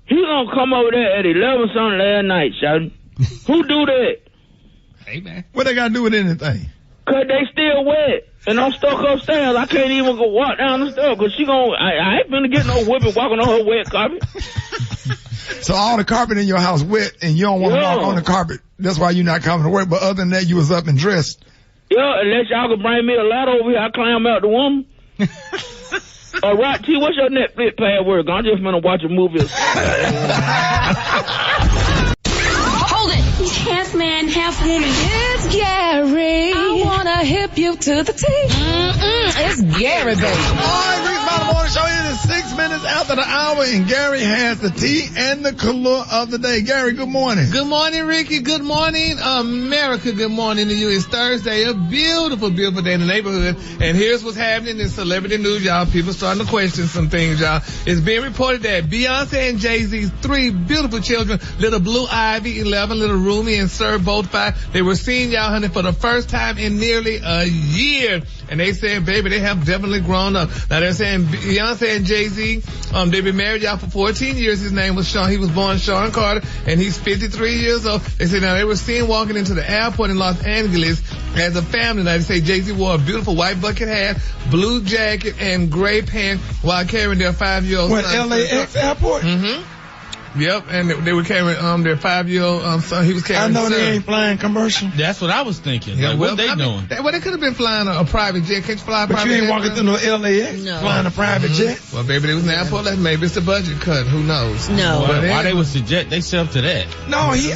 [SPEAKER 17] He gonna come over there at 11 something last night, shouting. Who do that?
[SPEAKER 4] Hey man,
[SPEAKER 2] what they got to do with anything?
[SPEAKER 17] Cause they still wet. And I'm stuck upstairs. I can't even go walk down the stairs because I ain't finna get no whipping walking on her wet carpet.
[SPEAKER 2] So all the carpet in your house wet and you don't want to walk on the carpet. That's why you're not coming to work. But other than that, you was up and dressed.
[SPEAKER 17] Yeah, unless y'all could bring me a ladder over here, I climb out the woman. Right, T, what's your Netflix password? I'm just finna watch a movie.
[SPEAKER 12] Hold it. Half man, half woman. It's Gary. I wanna hip you to the T. It's Gary, baby.
[SPEAKER 2] All right, Rickey Smiley Morning Show. It is 6 minutes after the hour, and Gary has the tea and the color of the day. Gary, good morning.
[SPEAKER 10] Good morning, Ricky. Good morning, America. Good morning to you. It's Thursday, a beautiful, beautiful day in the neighborhood. And here's what's happening in celebrity news, y'all. People starting to question some things, y'all. It's being reported that Beyonce and Jay-Z's 3 beautiful children, little Blue Ivy, 11, little Rumi, and Sir, both 5, they were seen, y'all, honey, for the first time in nearly a year. And they said, baby, they have definitely grown up. Now they're saying Beyonce and Jay-Z, they've been married, y'all, for 14 years. His name was Sean. He was born Sean Carter, and he's 53 years old. They said now they were seen walking into the airport in Los Angeles as a family. Now they say Jay-Z wore a beautiful white bucket hat, blue jacket, and gray pants while carrying their 5-year-old son.
[SPEAKER 2] What, LAX airport?
[SPEAKER 10] Mm-hmm. Yep, and they were carrying their 5-year-old son. He was carrying.
[SPEAKER 2] I know they ain't flying commercial.
[SPEAKER 9] That's what I was thinking.
[SPEAKER 10] Yeah,
[SPEAKER 9] like, what they doing?
[SPEAKER 10] Well, they could have been flying a private jet. Can't you fly a
[SPEAKER 2] but
[SPEAKER 10] private jet?
[SPEAKER 2] But you ain't walking through no LAX flying a private jet.
[SPEAKER 10] Well, baby, they was in the airport. Maybe it's the budget cut. Who knows?
[SPEAKER 6] No.
[SPEAKER 10] But
[SPEAKER 9] why they was the jet? They sell to that.
[SPEAKER 2] No, he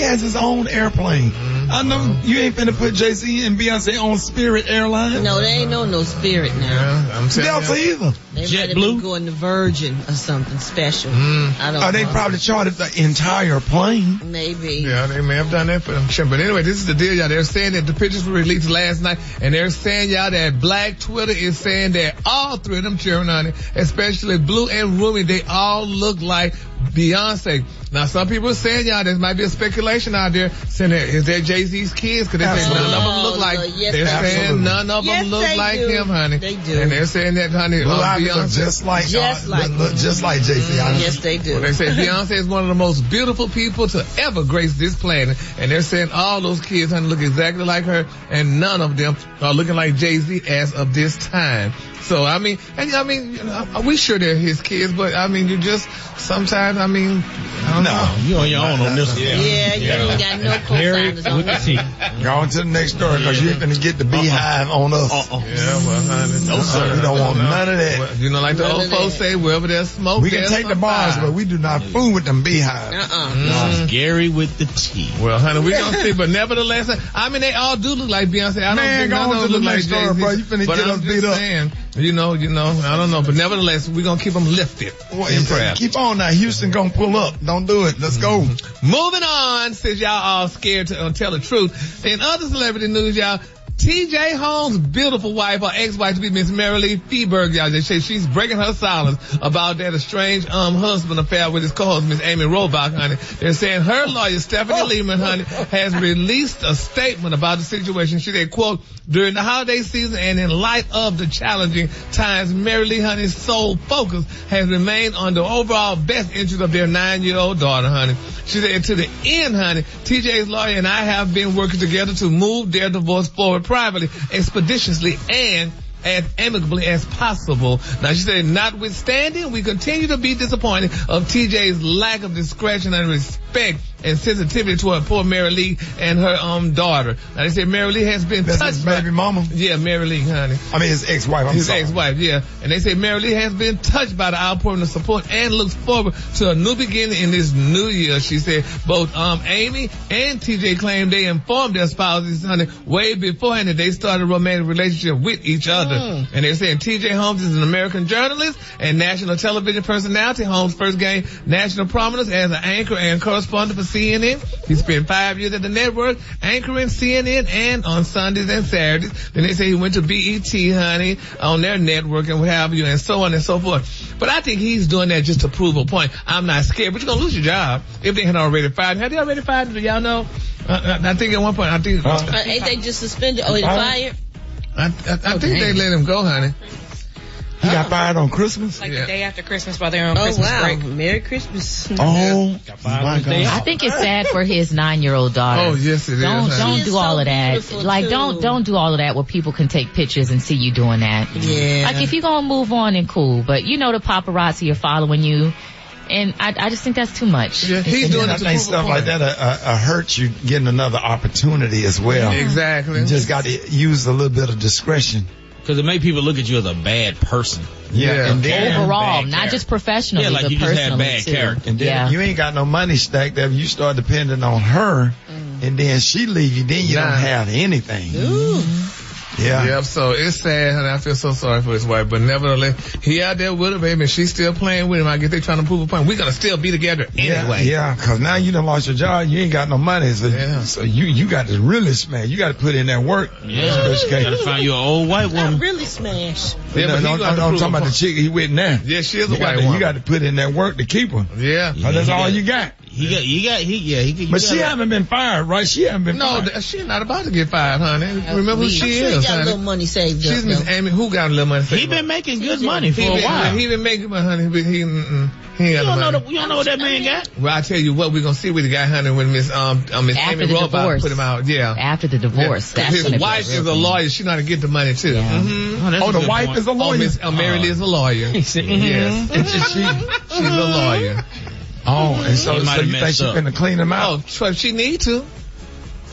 [SPEAKER 2] has his own airplane. I know you ain't finna put Jay-Z and Beyonce on Spirit Airlines.
[SPEAKER 6] No, they ain't no Spirit now.
[SPEAKER 10] Yeah, I'm saying
[SPEAKER 2] Delta either.
[SPEAKER 6] They
[SPEAKER 9] Jet
[SPEAKER 6] might have
[SPEAKER 9] Blue?
[SPEAKER 6] been going to Virgin or something special. I don't know.
[SPEAKER 2] They probably chartered the entire plane.
[SPEAKER 6] Maybe.
[SPEAKER 10] Yeah, they may have done that for them. Sure. But anyway, this is the deal, y'all. They're saying that the pictures were released last night, and they're saying, y'all, that Black Twitter is saying that all 3 of them children, honey, especially Blue and Rumi, they all look like Beyonce. Now, some people are saying, y'all, there might be a speculation out there saying that is that Jay-Z's kids? Because they say none of them look like.
[SPEAKER 6] Yes,
[SPEAKER 10] they're saying none of them look like him, honey.
[SPEAKER 6] They do.
[SPEAKER 10] And they're saying that, honey, Beyonce
[SPEAKER 2] just like Jay-Z.
[SPEAKER 6] Yes, they do.
[SPEAKER 10] Well, they say Beyonce is one of the most beautiful people to ever grace this planet, and they're saying all those kids, honey, look exactly like her, and none of them are looking like Jay-Z as of this time. So, we sure they're his kids, but you just, sometimes, I don't know.
[SPEAKER 9] You on your own on this one.
[SPEAKER 6] Yeah, you ain't got no co-signers on this.
[SPEAKER 2] Go on to the next story, because you ain't gonna get the beehive on us.
[SPEAKER 10] Yeah, well, honey.
[SPEAKER 2] No, sir. We don't want none of that.
[SPEAKER 10] Well, like the old folks say, wherever there's smoke,
[SPEAKER 2] we can take the bars, but we do not fool with them beehives.
[SPEAKER 9] Gary with the T.
[SPEAKER 10] Well, honey, we gonna see, but nevertheless, they all do look like Beyonce. I don't think none of them look like Jay-Z.
[SPEAKER 2] Bro, you finna get us beat up.
[SPEAKER 10] Saying, I don't know, but nevertheless, we're gonna keep them lifted in prayer.
[SPEAKER 2] Keep on now. Houston gonna pull up. Don't do it. Let's go.
[SPEAKER 10] Moving on, since y'all all scared to tell the truth. In other celebrity news, y'all, T.J. Holmes' beautiful wife, or ex-wife to be Miss Marilee Feberg, y'all, they say she's breaking her silence about that estranged husband affair with his co-host, Miss Amy Robach, honey. They're saying her lawyer, Stephanie Lehman, honey, has released a statement about the situation. She said, quote, during the holiday season and in light of the challenging times, Marilee, honey's sole focus has remained on the overall best interest of their 9-year-old daughter, honey. She said, to the end, honey, TJ's lawyer and I have been working together to move their divorce forward privately, expeditiously, and as amicably as possible. Now, she said, notwithstanding, we continue to be disappointed of TJ's lack of discretion and respect and sensitivity toward poor Marilee and her daughter. Now, they said Marilee has been touched
[SPEAKER 2] his baby mama?
[SPEAKER 10] Yeah, Marilee, honey.
[SPEAKER 2] His ex-wife.
[SPEAKER 10] His ex-wife, yeah. And they say Marilee has been touched by the outpouring of support and looks forward to a new beginning in this new year. She said both Amy and TJ claim they informed their spouses, honey, way beforehand that they started a romantic relationship with each other. And they're saying TJ Holmes is an American journalist and national television personality. Holmes first gained national prominence as an anchor and correspondent for CNN. He spent 5 years at the network, anchoring CNN and on Sundays and Saturdays. Then they say he went to BET, honey, on their network and what have you, and so on and so forth. But I think he's doing that just to prove a point. I'm not scared, but you're going to lose your job if they had already fired him. Have they already fired him? Do y'all know? I think at one point, ain't
[SPEAKER 6] they just suspended? Oh, he fired?
[SPEAKER 10] I think they let him go, honey.
[SPEAKER 2] He got fired on Christmas?
[SPEAKER 18] Like the day after Christmas while they're on Christmas break.
[SPEAKER 6] Merry Christmas.
[SPEAKER 2] Oh,
[SPEAKER 4] my God.
[SPEAKER 5] I think it's sad for his 9-year-old daughter.
[SPEAKER 10] Oh, yes, it is.
[SPEAKER 5] Don't do all of that. Like,
[SPEAKER 6] too.
[SPEAKER 5] don't do all of that where people can take pictures and see you doing that.
[SPEAKER 6] Yeah.
[SPEAKER 5] Like, if you're gonna move on, then cool. But you know the paparazzi are following you. And I just think that's too much.
[SPEAKER 10] Yeah, he's doing it to prove
[SPEAKER 2] stuff like that hurts you getting another opportunity as well.
[SPEAKER 10] Exactly.
[SPEAKER 2] You just got to use a little bit of discretion.
[SPEAKER 9] Because it make people look at you as a bad person.
[SPEAKER 2] Yeah. And then
[SPEAKER 5] overall, not just professionally,
[SPEAKER 9] yeah, like
[SPEAKER 5] but
[SPEAKER 9] you just had
[SPEAKER 5] personally
[SPEAKER 9] bad
[SPEAKER 5] too.
[SPEAKER 9] character.
[SPEAKER 2] And then you ain't got no money stacked up. You start depending on her, and then she leave you. Then you don't have anything.
[SPEAKER 6] Ooh.
[SPEAKER 2] Yeah.
[SPEAKER 10] Yep, so it's sad, honey. I feel so sorry for his wife, but nevertheless, he out there with her, baby, and she's still playing with him. I guess they trying to prove a point. We're gonna still be together anyway.
[SPEAKER 2] Yeah, cause now you done lost your job, you ain't got no money, so you got to really smash. You got to put in that work.
[SPEAKER 9] Yeah, you gotta find you an old white woman.
[SPEAKER 6] Not really smash.
[SPEAKER 10] Yeah, but
[SPEAKER 2] I'm talking about the chick he with now.
[SPEAKER 10] Yeah, she is a
[SPEAKER 2] you
[SPEAKER 10] white woman.
[SPEAKER 2] You got to put in that work to keep her.
[SPEAKER 10] Yeah.
[SPEAKER 2] That's all you got.
[SPEAKER 9] But
[SPEAKER 2] she haven't been fired, right? She haven't been fired.
[SPEAKER 10] No, she's not about to get fired, honey. Remember who she is,
[SPEAKER 6] He got
[SPEAKER 10] honey.
[SPEAKER 6] a little money saved up.
[SPEAKER 10] She's Miss Amy. Who got a little money saved
[SPEAKER 9] He been making good money for a while.
[SPEAKER 10] He been making money, honey. But he ain't got no money.
[SPEAKER 9] You don't know what that man got?
[SPEAKER 10] Well, I tell you what, we're gonna see what he got, honey, when Miss Amy Robot put him out. Yeah.
[SPEAKER 5] After the divorce.
[SPEAKER 10] Yeah.
[SPEAKER 5] That's
[SPEAKER 10] his wife is a lawyer. She know how to get the money too.
[SPEAKER 5] Yeah.
[SPEAKER 10] Mm-hmm.
[SPEAKER 2] Oh, the wife is a lawyer?
[SPEAKER 10] Mary Lee is a lawyer. Yes. She's a lawyer.
[SPEAKER 2] Oh, and so you think she's gonna clean him out?
[SPEAKER 10] Oh, she need to.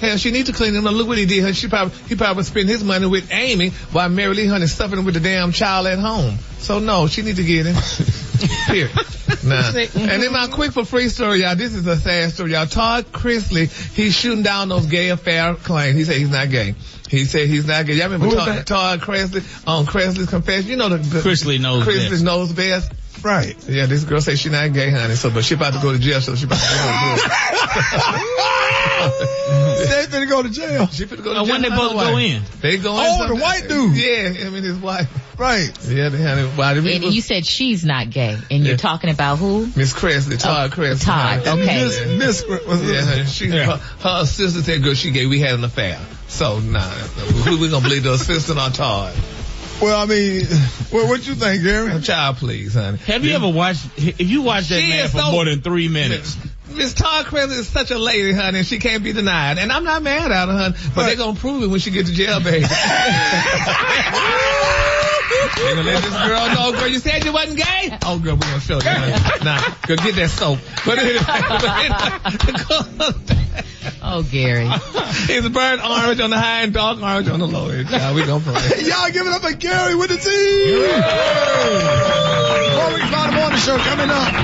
[SPEAKER 10] Hell, she need to clean him up. Look what he did. He probably spent his money with Amy while Mary Lee Honey suffering with the damn child at home. So no, she need to get him. Period. Nah. And then my quick for free story, y'all. This is a sad story, y'all. Todd Chrisley, he's shooting down those gay affair claims. He said he's not gay. He said he's not gay. Y'all remember Todd Chrisley on Chrisley's Confession? You know
[SPEAKER 9] Chrisley knows
[SPEAKER 10] best.
[SPEAKER 2] Right.
[SPEAKER 10] Yeah, this girl says she's not gay, honey. So, but she about to go to jail, so she about to go
[SPEAKER 2] They finna go to jail.
[SPEAKER 10] She finna go to jail.
[SPEAKER 9] When they both go in?
[SPEAKER 10] They go in.
[SPEAKER 2] Oh, the white dude.
[SPEAKER 10] Yeah, him and his wife.
[SPEAKER 2] Right.
[SPEAKER 10] Yeah, they had
[SPEAKER 5] And you said she's not gay, and you're talking about who?
[SPEAKER 10] Miss Chrisley, Todd Chrisley.
[SPEAKER 5] Todd, okay.
[SPEAKER 2] Miss
[SPEAKER 10] her assistant said, girl, she gay. We had an affair. So, who we gonna believe, the assistant or Todd?
[SPEAKER 2] Well, I mean, what you think, Gary?
[SPEAKER 10] Child, please, honey.
[SPEAKER 9] Have you ever watched, if you watch that man for more than 3 minutes?
[SPEAKER 10] Miss Todd Chrisley is such a lady, honey, and she can't be denied. And I'm not mad at her, honey, but they're gonna prove it when she gets to jail, baby. They're gonna let this girl know, girl, you said you wasn't gay? Oh, girl, we're gonna show you, honey. Nah, go get that soap. But
[SPEAKER 5] Oh, Gary.
[SPEAKER 10] It's burnt orange on the high and dark orange on the low end. We gonna play.
[SPEAKER 2] Y'all give it up for Gary with the team. Rickey Smiley Morning Show coming up.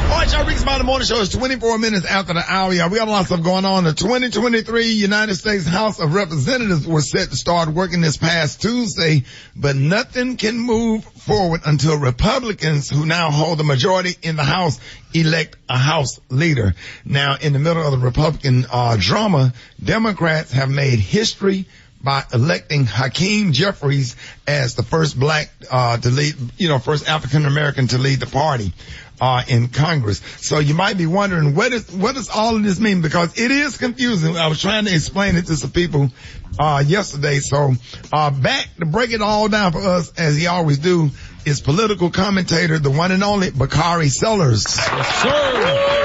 [SPEAKER 2] All right, y'all, Rickey Smiley Morning Show is 24 minutes after the hour. Y'all, we got a lot of stuff going on. The 2023 United States House of Representatives was set to start working this past Tuesday, but nothing can move forward until Republicans, who now hold the majority in the House, elect a House leader. Now, in the middle of the Republican drama, Democrats have made history by electing Hakeem Jeffries as the first black to lead, first African American to lead the party in Congress. So you might be wondering, what does all of this mean? Because it is confusing. I was trying to explain it to some people yesterday. So back to break it all down for us, as he always do, is political commentator, the one and only Bakari Sellers.
[SPEAKER 9] Yes, sir.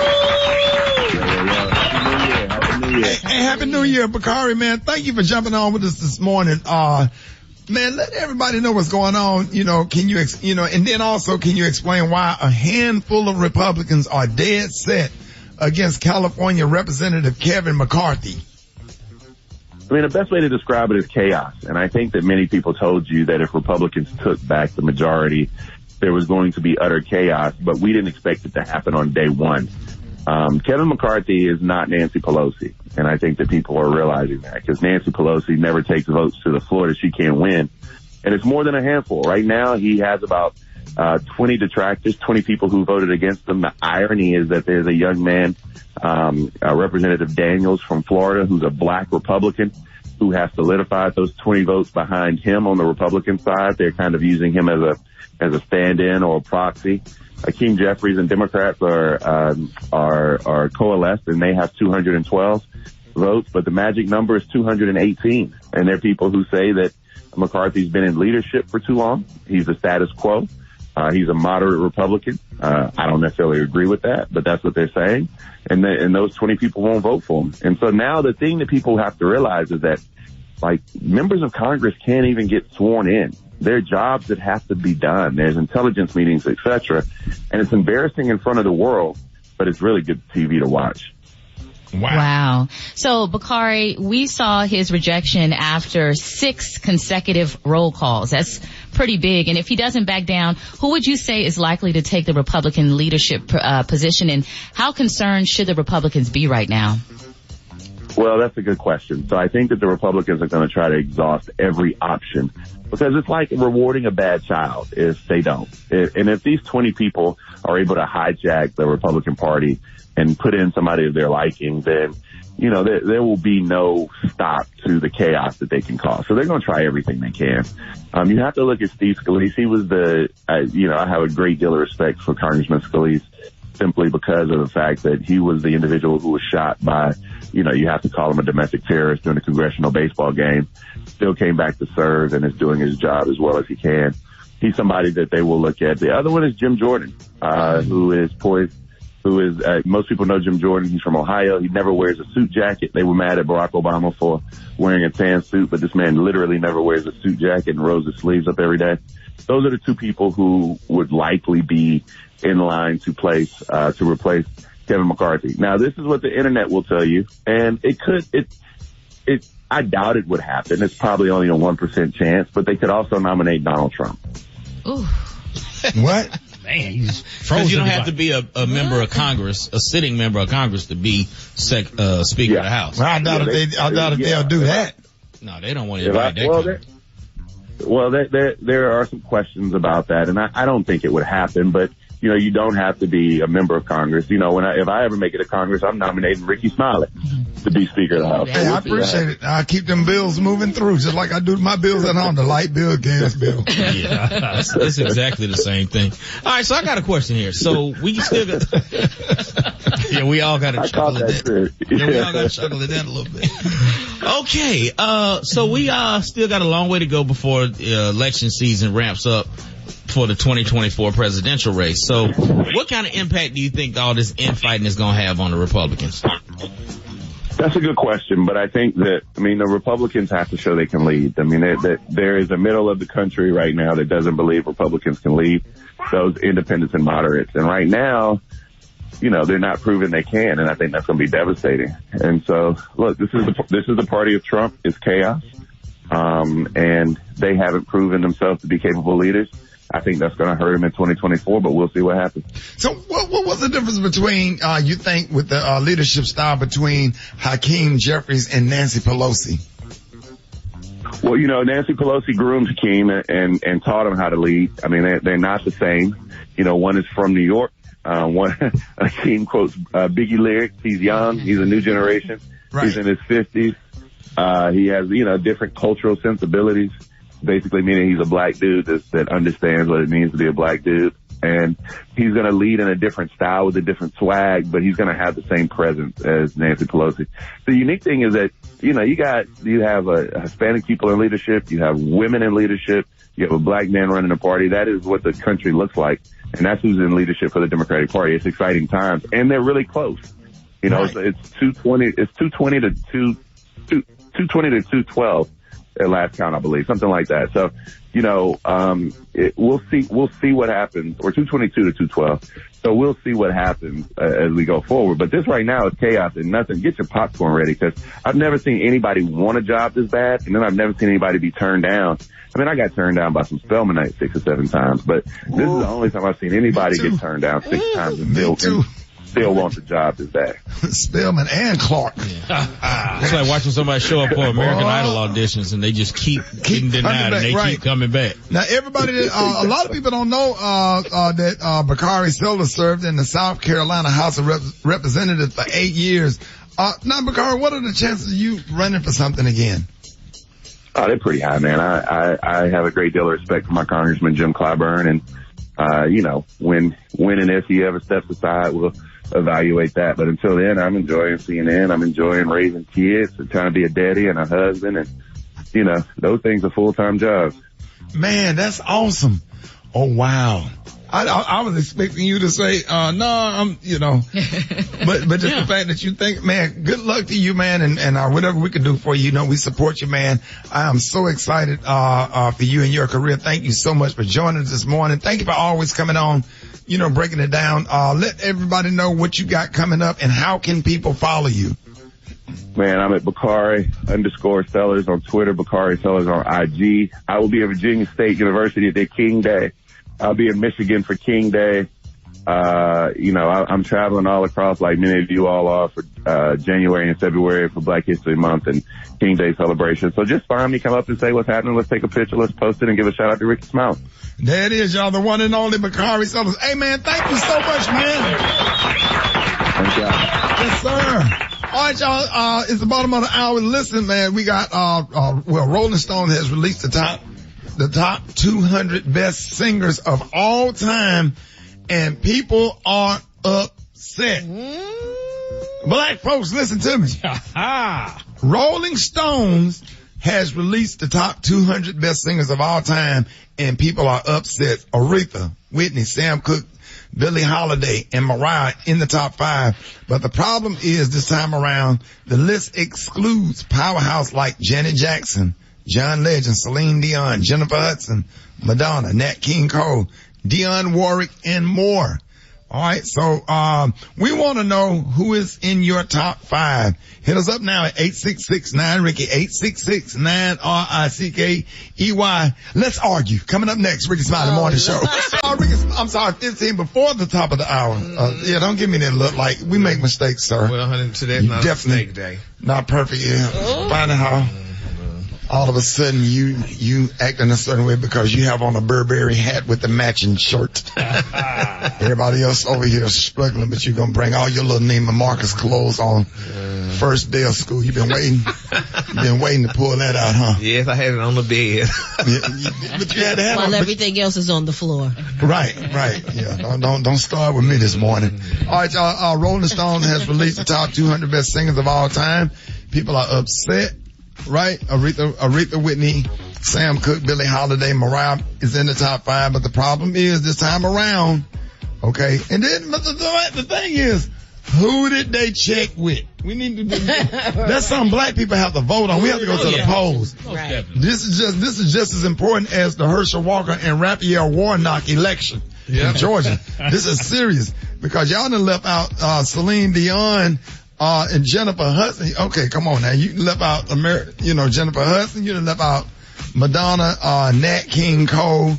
[SPEAKER 2] Hey, Happy New Year, Bakari, man. Thank you for jumping on with us this morning. Man, let everybody know what's going on. Can you, and then also, can you explain why a handful of Republicans are dead set against California Representative Kevin McCarthy?
[SPEAKER 3] I mean, the best way to describe it is chaos. And I think that many people told you that if Republicans took back the majority, there was going to be utter chaos, but we didn't expect it to happen on day one. Kevin McCarthy is not Nancy Pelosi, and I think that people are realizing that, because Nancy Pelosi never takes votes to the floor that she can't win, and it's more than a handful. Right now, he has about 20 detractors, 20 people who voted against them. The irony is that there's a young man, Representative Daniels from Florida, who's a black Republican, who has solidified those 20 votes behind him on the Republican side. They're kind of using him as a stand-in or a proxy. Hakeem Jeffries and Democrats are coalesced, and they have 212 votes, but the magic number is 218. And there are people who say that McCarthy's been in leadership for too long. He's the status quo. He's a moderate Republican. I don't necessarily agree with that, but that's what they're saying. And those 20 people won't vote for him. And so now the thing that people have to realize is that, like, members of Congress can't even get sworn in. There are jobs that have to be done. There's intelligence meetings, etc. And it's embarrassing in front of the world, but it's really good TV to watch.
[SPEAKER 5] Wow. So, Bakari, we saw his rejection after 6 consecutive roll calls. That's pretty big. And if he doesn't back down, who would you say is likely to take the Republican leadership position? And how concerned should the Republicans be right now?
[SPEAKER 3] Well, that's a good question. So I think that the Republicans are going to try to exhaust every option, because it's like rewarding a bad child if they don't. And if these 20 people are able to hijack the Republican Party and put in somebody of their liking, then, you know, there will be no stop to the chaos that they can cause. So they're going to try everything they can. You have to look at Steve Scalise. He was I have a great deal of respect for Congressman Scalise, simply because of the fact that he was the individual who was shot by, you have to call him a domestic terrorist during a congressional baseball game, still came back to serve and is doing his job as well as he can. He's somebody that they will look at. The other one is Jim Jordan, who is poised. Most people know Jim Jordan. He's from Ohio. He never wears a suit jacket. They were mad at Barack Obama for wearing a tan suit, but this man literally never wears a suit jacket and rolls his sleeves up every day. Those are the 2 people who would likely be in line to replace Kevin McCarthy. Now, this is what the internet will tell you, and I doubt it would happen. It's probably only a 1% chance, but they could also nominate Donald Trump.
[SPEAKER 5] Ooh.
[SPEAKER 2] What?
[SPEAKER 9] Man, he's frozen. You don't have to be a member of Congress, a sitting member of Congress, to be Speaker of the House.
[SPEAKER 2] Well, I doubt if they'll do that.
[SPEAKER 9] No, they don't want to invite that.
[SPEAKER 3] Well, there are some questions about that, and I don't think it would happen, but you don't have to be a member of Congress. If I ever make it to Congress, I'm nominating Rickey Smiley to be Speaker of the House.
[SPEAKER 2] Hey, I appreciate it. I keep them bills moving through, just like I do my bills at home, the light bill, gas bill.
[SPEAKER 9] Yeah, it's exactly the same thing. All right, so I got a question here. So we still got, we all got to chuckle at that. Yeah, we all got to chuckle at that a little bit. Okay, so we still got a long way to go before election season ramps up for the 2024 presidential race. So what kind of impact do you think all this infighting is going to have on the Republicans?
[SPEAKER 3] That's a good question, but I think that, the Republicans have to show they can lead. There is a middle of the country right now that doesn't believe Republicans can lead, those independents and moderates. And right now, they're not proving they can, and I think that's going to be devastating. And so, look, this is the party of Trump. It's chaos. And they haven't proven themselves to be capable leaders. I think that's going to hurt him in 2024, but we'll see what happens.
[SPEAKER 2] So what was the difference between, you think, with the leadership style between Hakeem Jeffries and Nancy Pelosi?
[SPEAKER 3] Well, Nancy Pelosi groomed Hakeem and taught him how to lead. They're not the same. One is from New York. Hakeem quotes Biggie lyrics. He's young. He's a new generation. Right. He's in his 50s. He has, different cultural sensibilities. Basically meaning he's a black dude that understands what it means to be a black dude. And he's going to lead in a different style with a different swag, but he's going to have the same presence as Nancy Pelosi. The unique thing is that, you have Hispanic people in leadership, you have women in leadership, you have a black man running a party. That is what the country looks like. And that's who's in leadership for the Democratic Party. It's exciting times. And they're really close. Right. It's 220 to 212. At last count, I believe, something like that. So, we'll see what happens, or 222 to 212. So we'll see what happens as we go forward. But this right now is chaos and nothing. Get your popcorn ready, because I've never seen anybody want a job this bad, and then I've never seen anybody be turned down. I got turned down by some Spelmanites 6 or 7 times, but this is the only time I've seen anybody get turned down 6 times in still want the job is that.
[SPEAKER 2] Spellman and Clark.
[SPEAKER 9] It's like watching somebody show up for American Idol auditions and they just keep getting denied and they keep coming back.
[SPEAKER 2] Now everybody, a lot of people don't know that Bakari Sellers served in the South Carolina House of Representatives for 8 years. Now, Bakari, what are the chances of you running for something again?
[SPEAKER 3] Oh, they're pretty high, man. I have a great deal of respect for my Congressman Jim Clyburn, and when and if he ever steps aside, we'll evaluate that. But until then, I'm enjoying CNN. I'm enjoying raising kids and trying to be a daddy and a husband, and those things are full-time jobs.
[SPEAKER 2] Man, that's awesome. Oh wow. I was expecting you to say, no, but just the fact that you think, man, good luck to you, man, and whatever we can do for you, we support you, man. I am so excited, for you and your career. Thank you so much for joining us this morning. Thank you for always coming on, breaking it down. Let everybody know what you got coming up and how can people follow you.
[SPEAKER 3] Man, I'm at Bakari_Sellers on Twitter, Bakari Sellers on IG. I will be at Virginia State University at their King Day. I'll be in Michigan for King Day. I'm traveling all across like many of you all are for January and February for Black History Month and King Day celebration. So just find me, come up and say what's happening. Let's take a picture, let's post it, and give a shout out to Rickey Smiley.
[SPEAKER 2] There it is, y'all, the one and only Bakari Sellers. Hey, man, thank you so much, man.
[SPEAKER 3] Thank y'all.
[SPEAKER 2] Yes, sir. All right, y'all, it's the bottom of the hour. Listen, man, we got, Rolling Stone has released the top 200 best singers of all time, and people are upset. Black folks, listen to me. Rolling Stones has released the top 200 best singers of all time, and people are upset. Aretha, Whitney, Sam Cooke, Billie Holiday, and Mariah in the top 5. But the problem is this time around, the list excludes powerhouse like Janet Jackson, John Legend, Celine Dion, Jennifer Hudson, Madonna, Nat King Cole, Dionne Warwick, and more. All right, so we want to know who is in your top 5. Hit us up now at 866-9-RICKY, 866-9-RICKEY. Let's argue. Coming up next, Rickey Smiley Morning Show. I'm sorry, 15 before the top of the hour. Don't give me that look like we make mistakes, sir.
[SPEAKER 10] Well, honey, today's not a mistake day.
[SPEAKER 2] Not perfect, yeah. Finding how all of a sudden you act in a certain way because you have on a Burberry hat with the matching shirt. Everybody else over here is struggling, but you're going to bring all your little Neiman Marcus clothes on first day of school. You've been waiting to pull that out, huh?
[SPEAKER 10] Yes, I had it on the bed.
[SPEAKER 2] But you had to have
[SPEAKER 6] while everything else is on the floor.
[SPEAKER 2] Right. Yeah, don't start with me this morning. All right, y'all, Rolling Stone has released the top 200 best singers of all time. People are upset. Right? Aretha, Whitney, Sam Cooke, Billie Holiday, Mariah is in the top 5, but the problem is this time around, okay? And then the thing is, who did they check with? We need to do that's something black people have to vote on. We have to go to the polls.
[SPEAKER 6] Right.
[SPEAKER 2] This is just as important as the Herschel Walker and Raphael Warnock election in Georgia. This is serious because y'all done left out Celine Dion and Jennifer Hudson. Okay, come on now. You left out Jennifer Hudson. You left out Madonna, Nat King Cole,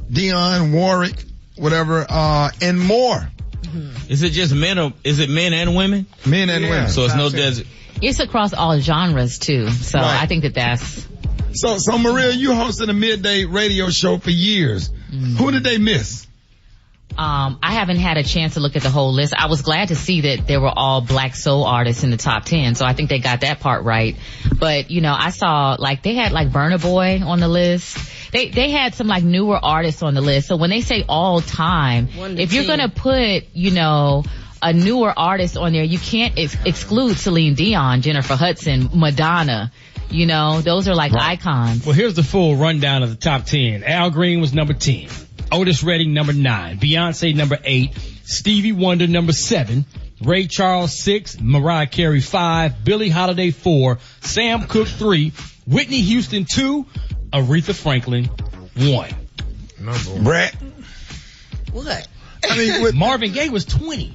[SPEAKER 2] Dionne Warwick, whatever, and more.
[SPEAKER 9] Is it just men or is it men and women?
[SPEAKER 2] Men and women.
[SPEAKER 9] So it's no desert.
[SPEAKER 5] It's across all genres too. So right. I think that's.
[SPEAKER 2] So Maria, you hosted a midday radio show for years. Who did they miss?
[SPEAKER 5] I haven't had a chance to look at the whole list. I was glad to see that there were all black soul artists in the top 10. So I think they got that part right. But, I saw they had Burna Boy on the list. They had some newer artists on the list. So when they say all time, if you're going to put, a newer artist on there, you can't exclude Celine Dion, Jennifer Hudson, Madonna. Those are icons.
[SPEAKER 4] Well, here's the full rundown of the top 10. Al Green was number 10. Otis Redding, number 9. Beyonce, number 8. Stevie Wonder, number 7. Ray Charles, 6. Mariah Carey, 5. Billie Holiday, 4. Sam Cooke, 3. Whitney Houston, 2. Aretha Franklin, 1.
[SPEAKER 2] Brett.
[SPEAKER 6] What?
[SPEAKER 2] I mean,
[SPEAKER 4] Marvin Gaye was 20.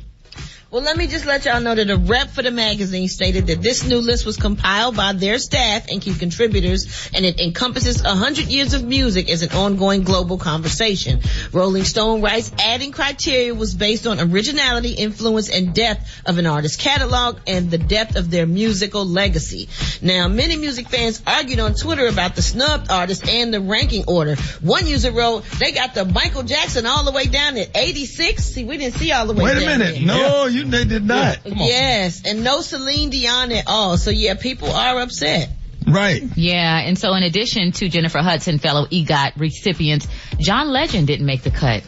[SPEAKER 6] Well, let me just let y'all know that a rep for the magazine stated that this new list was compiled by their staff and key contributors, and it encompasses 100 years of music as an ongoing global conversation. Rolling Stone writes, adding criteria was based on originality, influence, and depth of an artist's catalog and the depth of their musical legacy. Now, many music fans argued on Twitter about the snubbed artists and the ranking order. One user wrote, they got the Michael Jackson all the way down at 86. See, we didn't see all the way down.
[SPEAKER 2] Wait a minute.
[SPEAKER 6] There.
[SPEAKER 2] No, they did not.
[SPEAKER 6] Yes, and no Celine Dion at all. So yeah, people are upset.
[SPEAKER 2] Right.
[SPEAKER 5] Yeah, and so in addition to Jennifer Hudson, fellow EGOT recipients, John Legend didn't make the cut.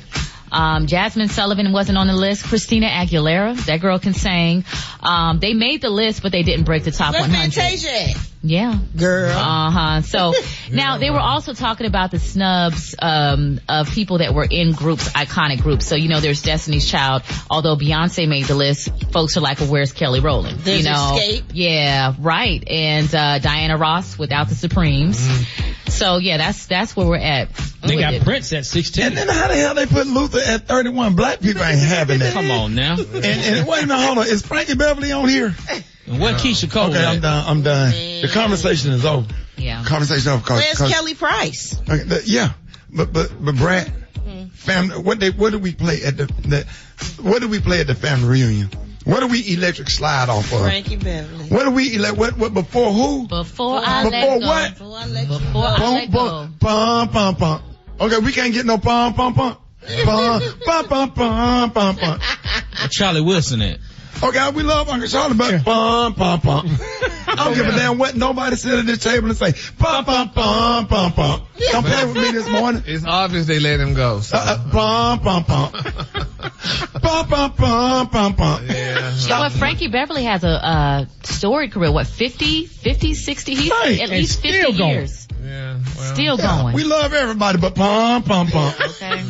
[SPEAKER 5] Jasmine Sullivan wasn't on the list. Christina Aguilera, that girl can sing. They made the list, but they didn't break the top 100.
[SPEAKER 6] Fantasia.
[SPEAKER 5] Yeah.
[SPEAKER 6] Girl.
[SPEAKER 5] So now they were also talking about the snubs, of people that were in groups, iconic groups. So, there's Destiny's Child. Although Beyonce made the list, folks are like, well, where's Kelly Rowland?
[SPEAKER 6] There's Escape.
[SPEAKER 5] Yeah, right. And, Diana Ross without the Supremes. Mm-hmm. So yeah, that's where we're at.
[SPEAKER 4] They got Prince at 16.
[SPEAKER 2] And then how the hell they put Luther at 31? Black people ain't having that.
[SPEAKER 4] Come on now.
[SPEAKER 2] And wait a minute, hold on. Is Frankie Beverly on here?
[SPEAKER 4] And what Keisha Cole?
[SPEAKER 2] Okay, I'm done. The conversation is over.
[SPEAKER 5] Yeah.
[SPEAKER 2] Conversation over.
[SPEAKER 6] Where's Kelly Price?
[SPEAKER 2] Okay, yeah. But Brad, family, what do we play at what do we play at the family reunion? What do we electric slide off of?
[SPEAKER 6] Frankie Beverly.
[SPEAKER 2] What do we what before who?
[SPEAKER 5] Before I let go.
[SPEAKER 2] What?
[SPEAKER 6] Before I let go.
[SPEAKER 2] Pum pum pum. Okay, we can't get no pum pum pum. Pum pum pum pum pum pum.
[SPEAKER 4] Charlie Wilson at.
[SPEAKER 2] Okay, we love Uncle Charlie, but pum pum pum. I don't give a damn what nobody sit at this table and say pum pum pum pum pum. Don't play with me this morning.
[SPEAKER 10] It's obvious they let him go. So.
[SPEAKER 2] Pum pum pum. Pum pum pum pum pum.
[SPEAKER 5] Yeah. Well, Frankie Beverly has a storied career. 50, 60? He's at least 50 years.
[SPEAKER 10] Yeah, well.
[SPEAKER 5] Still going.
[SPEAKER 2] We love everybody, but pum pum pum.
[SPEAKER 5] Okay.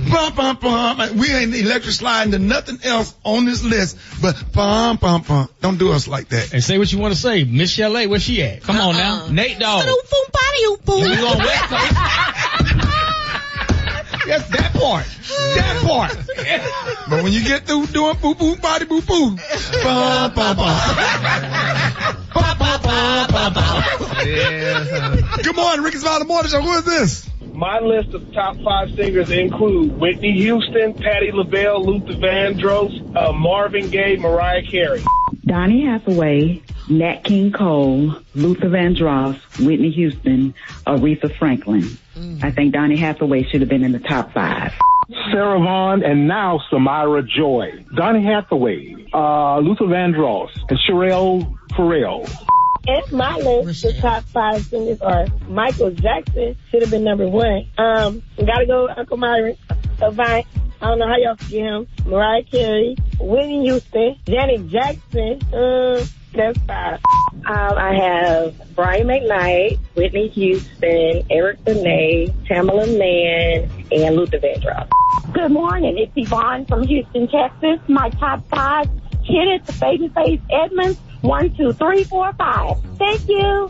[SPEAKER 2] Pum pum pum. We ain't electric sliding to nothing else on this list but pum pum pum. Don't do us like that.
[SPEAKER 4] And say what you want to say. Miss Chalet, where she at? Come on now. Nate Dogg.
[SPEAKER 6] We
[SPEAKER 4] going West Coast. Yes, that part. That part.
[SPEAKER 2] But when you get through doing boo boo body boo boo, pum pum pum. Pum pum pum pum. Good morning, Rickey Smiley Morning Show. Who is this?
[SPEAKER 19] My list of top 5 singers include Whitney Houston, Patti LaBelle, Luther Vandross, Marvin Gaye, Mariah Carey.
[SPEAKER 20] Donny Hathaway, Nat King Cole, Luther Vandross, Whitney Houston, Aretha Franklin. I think Donny Hathaway should have been in the top 5.
[SPEAKER 19] Sarah Vaughan and now Samira Joy. Donny Hathaway, Luther Vandross, and Sherelle Farrell.
[SPEAKER 14] In my list, the top 5 singers are Michael Jackson, should have been number 1. Gotta go Uncle Myron, Avant. I don't know how y'all forget him. Mariah Carey, Whitney Houston, Janet Jackson. That's 5. I have Brian McKnight, Whitney Houston, Eric Benet, Tamala Mann, and Luther Vandross.
[SPEAKER 21] Good morning. It's Yvonne from Houston, Texas. My top 5: Kenneth Babyface Edmonds. 1, 2, 3, 4, 5. Thank you.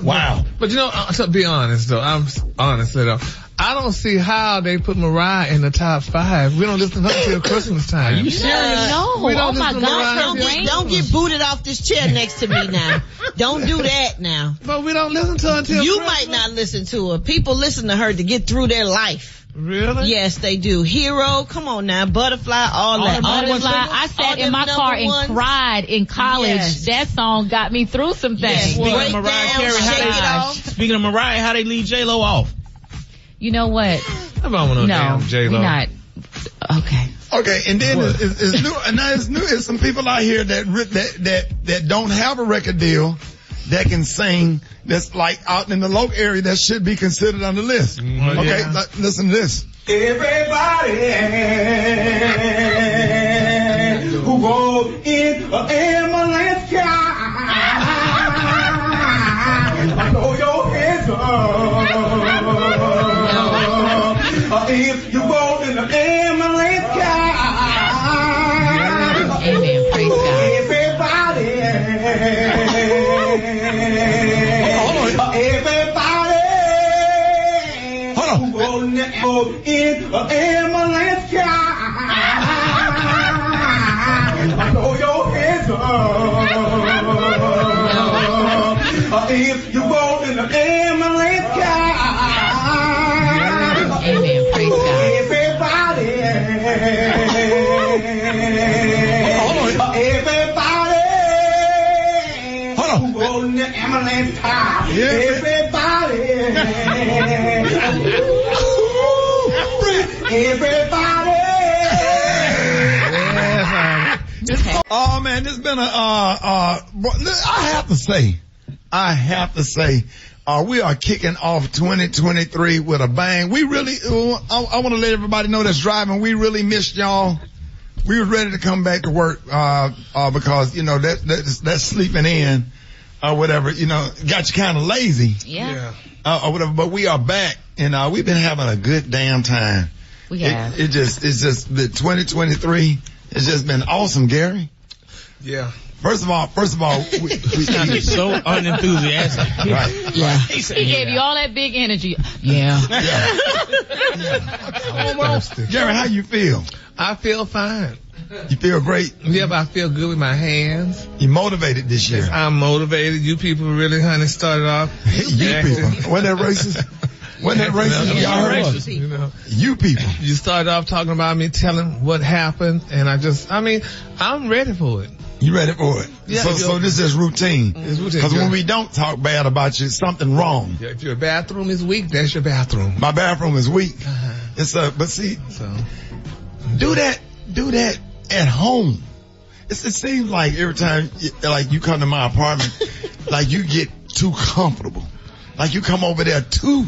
[SPEAKER 2] Wow.
[SPEAKER 10] But to be honest though, I don't see how they put Mariah in the top 5. We don't listen to her until Christmas time.
[SPEAKER 4] Are you serious?
[SPEAKER 5] No.
[SPEAKER 10] We don't
[SPEAKER 5] Oh my
[SPEAKER 10] listen to
[SPEAKER 5] gosh.
[SPEAKER 6] Don't get booted off this chair next to me now. Don't do that now.
[SPEAKER 10] But we don't listen to her until
[SPEAKER 6] You
[SPEAKER 10] Christmas.
[SPEAKER 6] might not listen to her. People listen to her to get through their life.
[SPEAKER 10] Really?
[SPEAKER 6] Yes, they do. Hero, come on now. Butterfly, all that.
[SPEAKER 5] Butterfly. I sat in my car and cried in college.
[SPEAKER 6] Yes.
[SPEAKER 5] That song got me through some things.
[SPEAKER 4] Speaking of Mariah Carey, speaking of Mariah, how they leave J-Lo off?
[SPEAKER 5] You know what?
[SPEAKER 10] I want no damn J-Lo.
[SPEAKER 5] We're not. Okay.
[SPEAKER 2] Okay, and then it's new. And now it's new. It's some people out here that don't have a record deal that can sing. That's like out in the local area that should be considered on the list. Okay, listen to this.
[SPEAKER 1] Everybody who goes in an ambulance car, throw your hands up. If you go in an ambulance car,
[SPEAKER 5] amen. Praise God.
[SPEAKER 1] Everybody who go in an ambulance car, If you go in the ambulance car,
[SPEAKER 5] Amen. Praise God.
[SPEAKER 1] everybody, who go in the ambulance car, everybody,
[SPEAKER 2] Oh man, this been I have to say, we are kicking off 2023 with a bang. We really, I want to let everybody know that's driving, we really missed y'all. We were ready to come back to work, because, you know, that sleeping in, or whatever, you know, got you kind of lazy.
[SPEAKER 5] Yeah.
[SPEAKER 2] Or whatever, but we are back and, we've been having a good damn time.
[SPEAKER 5] We have.
[SPEAKER 2] It's just the 2023 has just been awesome, Gary.
[SPEAKER 10] Yeah.
[SPEAKER 2] First of all, we
[SPEAKER 9] sounded so unenthusiastic.
[SPEAKER 2] Right.
[SPEAKER 5] Yeah. He gave you all that big energy. Yeah.
[SPEAKER 2] Gary, how you feel?
[SPEAKER 10] I feel fine.
[SPEAKER 2] You feel great?
[SPEAKER 10] Yep, I feel good with my hands.
[SPEAKER 2] You motivated this year.
[SPEAKER 10] I'm motivated. You people really, honey, started off.
[SPEAKER 2] You people. Wasn't that racist? Wasn't that racist? Y'all heard us.
[SPEAKER 10] You know,
[SPEAKER 2] you people.
[SPEAKER 10] You started off talking about me telling what happened, and I'm ready for it.
[SPEAKER 2] You ready for it?
[SPEAKER 10] Yeah.
[SPEAKER 2] So this is routine.
[SPEAKER 10] It's routine.
[SPEAKER 2] Because when we don't talk bad about you, something wrong.
[SPEAKER 10] Yeah, if your bathroom is weak, that's your bathroom.
[SPEAKER 2] My bathroom is weak. But see, do that at home. It seems like every time, like you come to my apartment, like you get too comfortable. Like you come over there to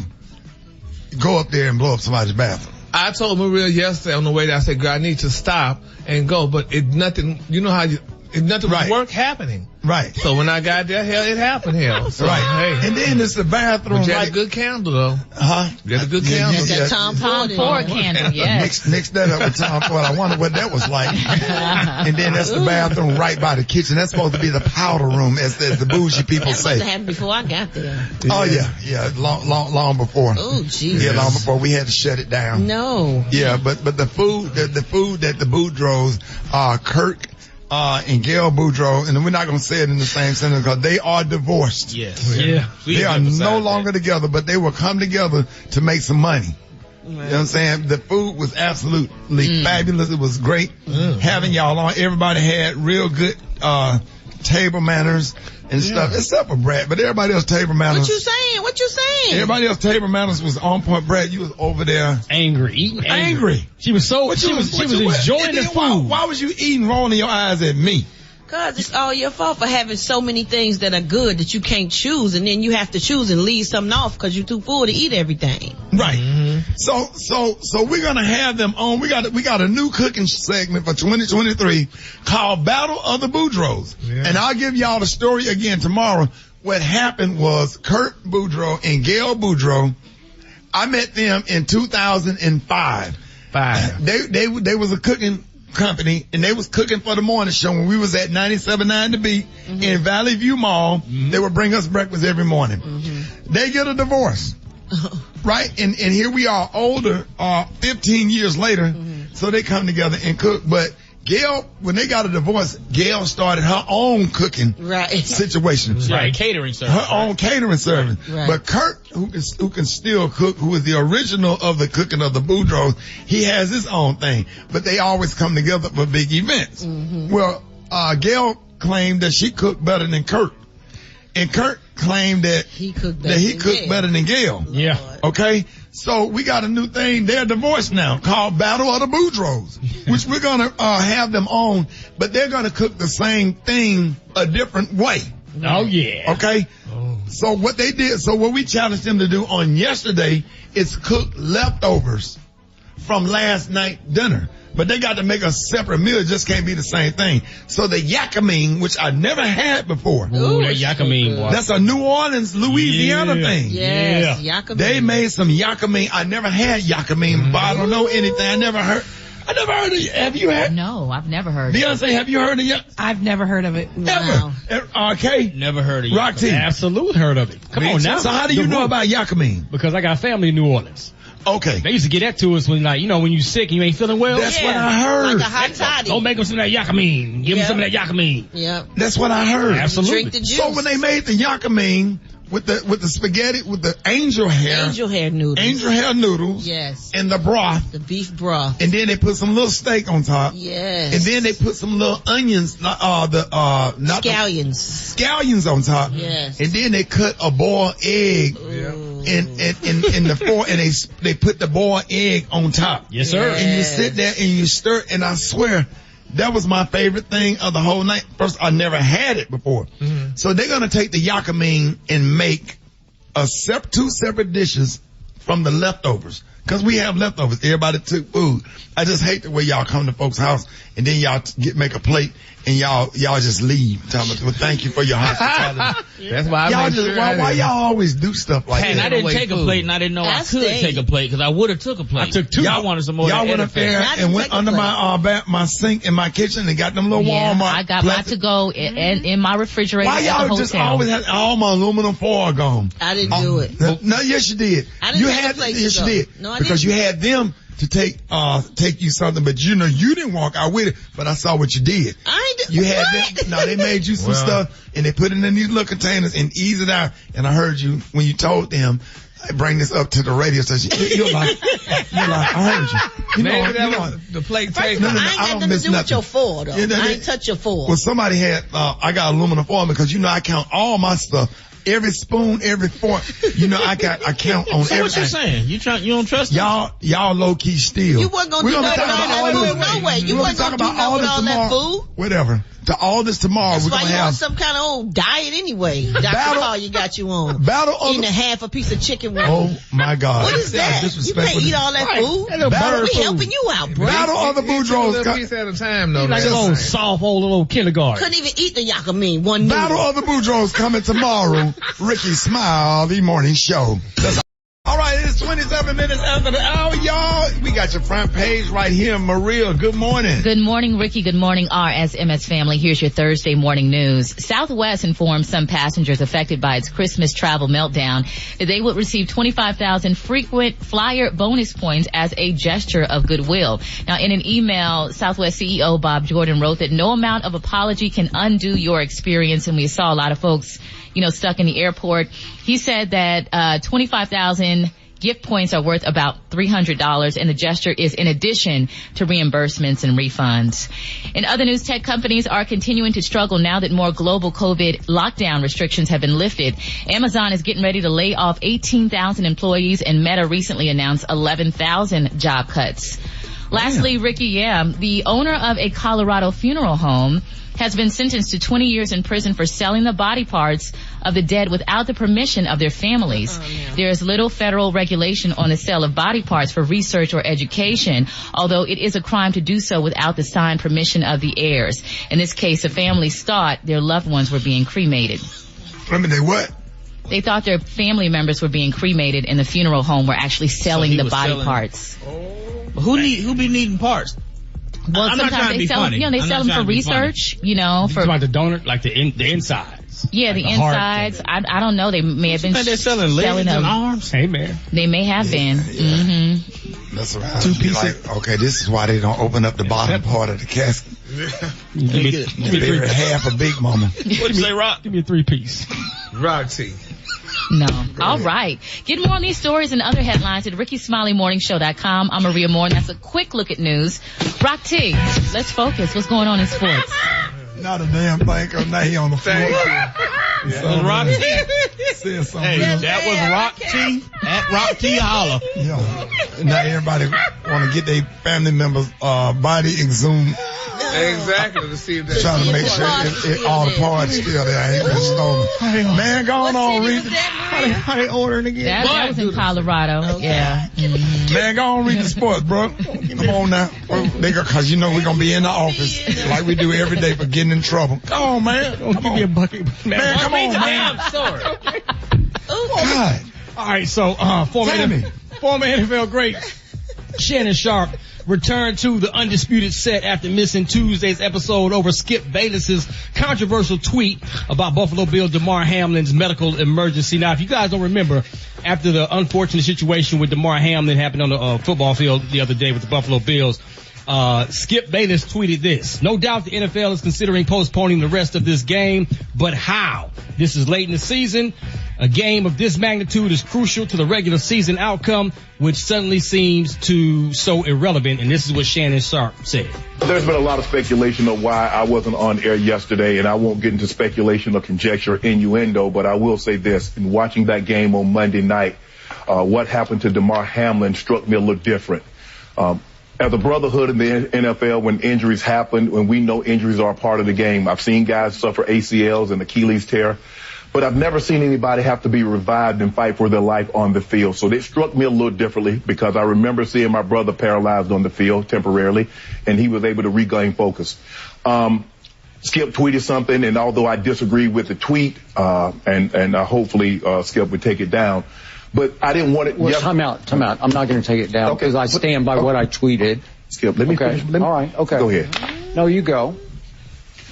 [SPEAKER 2] go up there and blow up somebody's bathroom.
[SPEAKER 10] I told Maria yesterday on the way there, I said, girl, I need to stop and go, but nothing was work happening.
[SPEAKER 2] Right.
[SPEAKER 10] So when I got there, hell, it happened, hell. So,
[SPEAKER 2] right.
[SPEAKER 10] Hey.
[SPEAKER 2] And then it's the bathroom.
[SPEAKER 10] But you had a good candle, though.
[SPEAKER 2] Huh?
[SPEAKER 10] You had a good candle.
[SPEAKER 6] That Tom Ford
[SPEAKER 5] candle, yes.
[SPEAKER 2] Mix that up with Tom Ford. I wonder what that was like. And then that's the bathroom right by the kitchen. That's supposed to be the powder room, as the bougie people say.
[SPEAKER 6] That happened before I got there.
[SPEAKER 2] Oh, yeah. Long before.
[SPEAKER 6] Oh, Jesus.
[SPEAKER 2] Yeah, long before. We had to shut it down.
[SPEAKER 6] No.
[SPEAKER 2] Yeah, but the food that the Boudreaux, Kirk, and Gail Boudreaux, and we're not going to say it in the same sentence because they are divorced.
[SPEAKER 9] Yes. Yeah.
[SPEAKER 2] They are no longer together, but they will come together to make some money. You know what I'm saying? The food was absolutely fabulous. It was great having y'all on. Everybody had real good, table manners and stuff, except for Brad, but everybody else table manners.
[SPEAKER 6] What you saying?
[SPEAKER 2] Everybody else table manners was on point. Brad, you was over there
[SPEAKER 4] angry. She was enjoying the food.
[SPEAKER 2] Why was you eating, rolling your eyes at me?
[SPEAKER 6] Cause it's all your fault for having so many things that are good that you can't choose, and then you have to choose and leave something off because you're too full to eat everything.
[SPEAKER 2] Right. Mm-hmm. So we're gonna have them on. We got a new cooking segment for 2023 called Battle of the Boudreaux. Yeah. And I'll give y'all the story again tomorrow. What happened was Kurt Boudreaux and Gail Boudreaux, I met them in 2005. They was a cooking company, and they was cooking for the morning show when we was at 97.9 The Beat in Valley View Mall. They would bring us breakfast every morning. They get a divorce. Right? And here we are older, 15 years later, so they come together and cook. But Gail, when they got a divorce, Gail started her own cooking situation.
[SPEAKER 9] Right, catering service.
[SPEAKER 2] Her own catering service. Right. But Kurt, who can still cook, who is the original of the cooking of the Boudreaux, he has his own thing. But they always come together for big events. Well, Gail claimed that she cooked better than Kurt. And Kurt claimed that he cooked better than Gail.
[SPEAKER 4] Yeah.
[SPEAKER 2] Okay? So we got a new thing. They're divorced now called Battle of the Boudreaux, which we're going to have them on, but they're going to cook the same thing a different way.
[SPEAKER 4] Oh, yeah.
[SPEAKER 2] Okay? So what they did, what we challenged them to do on yesterday is cook leftovers from last night's dinner. But they got to make a separate meal. It just can't be the same thing. So the yakamine, which I never had before.
[SPEAKER 4] Ooh, that yakamine, boy.
[SPEAKER 2] That's a New Orleans, Louisiana thing.
[SPEAKER 6] Yes, yakamine.
[SPEAKER 2] They made some yakamine. I never had yakamine, but I don't know anything. I never heard of it. Have you had?
[SPEAKER 5] No, I've never heard of it.
[SPEAKER 2] Beyonce, have you heard of it?
[SPEAKER 18] I've never heard of it.
[SPEAKER 2] Wow. Okay.
[SPEAKER 9] Never heard of it.
[SPEAKER 2] Rock T.
[SPEAKER 4] Absolute heard of it. Come on now.
[SPEAKER 2] So how do you know about yakamine?
[SPEAKER 4] Because I got family in New Orleans.
[SPEAKER 2] Okay.
[SPEAKER 4] They used to get that to us when, when you sick and you ain't feeling well.
[SPEAKER 2] That's what I heard.
[SPEAKER 6] Like a hot toddy.
[SPEAKER 4] Don't make them some of that yakamine. Give them some of that yakamine.
[SPEAKER 6] Yep.
[SPEAKER 2] That's what I heard.
[SPEAKER 4] Absolutely.
[SPEAKER 6] Drink the juice.
[SPEAKER 2] So when they made the yakamine, with the spaghetti with the angel hair noodles.
[SPEAKER 6] Yes.
[SPEAKER 2] And the broth,
[SPEAKER 6] the beef broth,
[SPEAKER 2] and then they put some little steak on top.
[SPEAKER 6] Yes.
[SPEAKER 2] And then they put some little onions, scallions on top.
[SPEAKER 6] Yes.
[SPEAKER 2] And then they cut a boiled egg in the fork, and they put the boiled egg on top.
[SPEAKER 4] Yes, sir.
[SPEAKER 2] And you sit there and you stir, and I swear, that was my favorite thing of the whole night. First, I never had it before. Mm-hmm. So they're going to take the yakameen and make two separate dishes from the leftovers. Cause we have leftovers. Everybody took food. I just hate the way y'all come to folks' house and then y'all make a plate and y'all just leave. Tell me, well, thank you for your hospitality.
[SPEAKER 10] That's why
[SPEAKER 2] why y'all always do stuff like that?
[SPEAKER 9] And I didn't take a plate, and I didn't know I could take a plate because I would have took a plate.
[SPEAKER 4] I took two.
[SPEAKER 9] Y'all wanted some more.
[SPEAKER 2] Y'all went up there and went under my sink in my kitchen and got them little Walmart.
[SPEAKER 5] I got my to go in my refrigerator.
[SPEAKER 2] Why y'all just always had all my aluminum foil gone?
[SPEAKER 6] I didn't do it.
[SPEAKER 2] No, yes you did.
[SPEAKER 6] I didn't take a plate.
[SPEAKER 2] Yes you did.
[SPEAKER 6] No, I
[SPEAKER 2] because
[SPEAKER 6] didn't.
[SPEAKER 2] you had them to take you something, but you didn't walk out with it, but I saw what you did. You had them, no, they made you some stuff and they put it in these little containers and ease it out, and I heard you when you told them, I bring this up to the radio station. You're like, I heard you.
[SPEAKER 10] Maybe that was the plate taste.
[SPEAKER 6] I ain't got nothing to do with your foil, though. I ain't touch your foil.
[SPEAKER 2] Well, somebody had, I got aluminum foil because I count all my stuff. Every spoon, every fork, I count on everything.
[SPEAKER 9] What you saying? You don't trust us?
[SPEAKER 2] Y'all low key steal.
[SPEAKER 6] You wasn't gonna do nothing with all that food, no way. You wasn't gonna do nothing with all that food.
[SPEAKER 2] Whatever. To all this tomorrow,
[SPEAKER 6] that's
[SPEAKER 2] we're
[SPEAKER 6] why
[SPEAKER 2] gonna
[SPEAKER 6] you
[SPEAKER 2] have
[SPEAKER 6] on some kind of old diet anyway. Dr. Paul, you got you on. Eating a half a piece of chicken wing.
[SPEAKER 2] Oh my God.
[SPEAKER 6] What is that? You can't eat all that food. We helping you out, bro.
[SPEAKER 2] Battle of the Boudreaux.
[SPEAKER 10] A piece at a time, though.
[SPEAKER 4] Like a little soft old little kindergarten.
[SPEAKER 6] Couldn't even eat the yakameen. One noodle.
[SPEAKER 2] Battle of the Boudreaux coming tomorrow. Rickey Smiley morning show. All right, it's 27 minutes after the hour, y'all. We got your front page right here. Maria, good morning.
[SPEAKER 5] Good morning, Ricky. Good morning, RSMS family. Here's your Thursday morning news. Southwest informed some passengers affected by its Christmas travel meltdown that they would receive 25,000 frequent flyer bonus points as a gesture of goodwill. Now, in an email, Southwest CEO Bob Jordan wrote that no amount of apology can undo your experience, and we saw a lot of folks stuck in the airport. He said that 25,000 gift points are worth about $300, and the gesture is in addition to reimbursements and refunds. In other news, tech companies are continuing to struggle now that more global COVID lockdown restrictions have been lifted. Amazon is getting ready to lay off 18,000 employees, and Meta recently announced 11,000 job cuts. Lastly, Ricky, the owner of a Colorado funeral home has been sentenced to 20 years in prison for selling the body parts of the dead without the permission of their families. There is little federal regulation on the sale of body parts for research or education, although it is a crime to do so without the signed permission of the heirs. In this case, the families thought their loved ones were being cremated.
[SPEAKER 2] They what?
[SPEAKER 5] They thought their family members were being cremated, and the funeral home were actually selling the body parts.
[SPEAKER 9] Who be needing parts?
[SPEAKER 5] Well,
[SPEAKER 9] I'm
[SPEAKER 5] sometimes they sell them. They sell them for research. For
[SPEAKER 4] about the donor, like the insides.
[SPEAKER 5] Yeah, like the insides. I don't know. They may have been
[SPEAKER 9] they're selling legs and arms.
[SPEAKER 4] Hey man,
[SPEAKER 5] they may have been.
[SPEAKER 2] Yeah.
[SPEAKER 5] Mm-hmm.
[SPEAKER 2] That's right. 2 pieces. Okay, this is why they don't open up the bottom part of the casket. Give me half a Big Mama.
[SPEAKER 9] What do you say, Rock?
[SPEAKER 4] Give me a 3-piece.
[SPEAKER 10] Rock tea.
[SPEAKER 5] No. All right. Get more on these stories and other headlines at RickySmileyMorningShow.com. I'm Maria Moore, and that's a quick look at news. Rock T, let's focus. What's going on in sports?
[SPEAKER 2] Not a damn thing. Now he on the floor.
[SPEAKER 9] Yeah. Rock T. Hey, that was Rock T at Rock T Holla.
[SPEAKER 2] Yeah. Now everybody want to get their family members' body exhumed.
[SPEAKER 10] Exactly, to see if they're
[SPEAKER 2] trying to make sure all the parts still there. I ain't been stolen. Man, go on, read the how they ordering again.
[SPEAKER 5] That was in Colorado. Okay. Yeah. Mm-hmm.
[SPEAKER 2] Man, go on, read the sports, bro. Come on now. Because we're going to be in the office like we do every day for getting in trouble. Come on, man.
[SPEAKER 4] Don't give me a bucket.
[SPEAKER 2] Man, come on, man.
[SPEAKER 9] I'm sorry.
[SPEAKER 2] God.
[SPEAKER 4] All right, so former NFL great Shannon Sharp returned to the Undisputed set after missing Tuesday's episode over Skip Bayless's controversial tweet about Buffalo Bill Damar Hamlin's medical emergency. Now, if you guys don't remember, after the unfortunate situation with Damar Hamlin happened on the football field the other day with the Buffalo Bills, Skip Bayless tweeted this. No doubt the NFL is considering postponing the rest of this game, but how? This is late in the season. A game of this magnitude is crucial to the regular season outcome, which suddenly seems to so irrelevant. And this is what Shannon Sharp said.
[SPEAKER 7] There's been a lot of speculation of why I wasn't on air yesterday, and I won't get into speculation or conjecture or innuendo, but I will say this. In watching that game on Monday night, what happened to Damar Hamlin struck me a little different. As a brotherhood in the NFL, when injuries happen, when we know injuries are a part of the game, I've seen guys suffer ACLs and Achilles tear, but I've never seen anybody have to be revived and fight for their life on the field. So it struck me a little differently because I remember seeing my brother paralyzed on the field temporarily, and he was able to regain focus. Skip tweeted something, and although I disagree with the tweet, and hopefully Skip would take it down, but I didn't want it.
[SPEAKER 8] Well, time out. I'm not going to take it down because I stand by what I tweeted.
[SPEAKER 7] Skip, let me finish.
[SPEAKER 8] All right, okay.
[SPEAKER 7] Go ahead.
[SPEAKER 8] No, you go.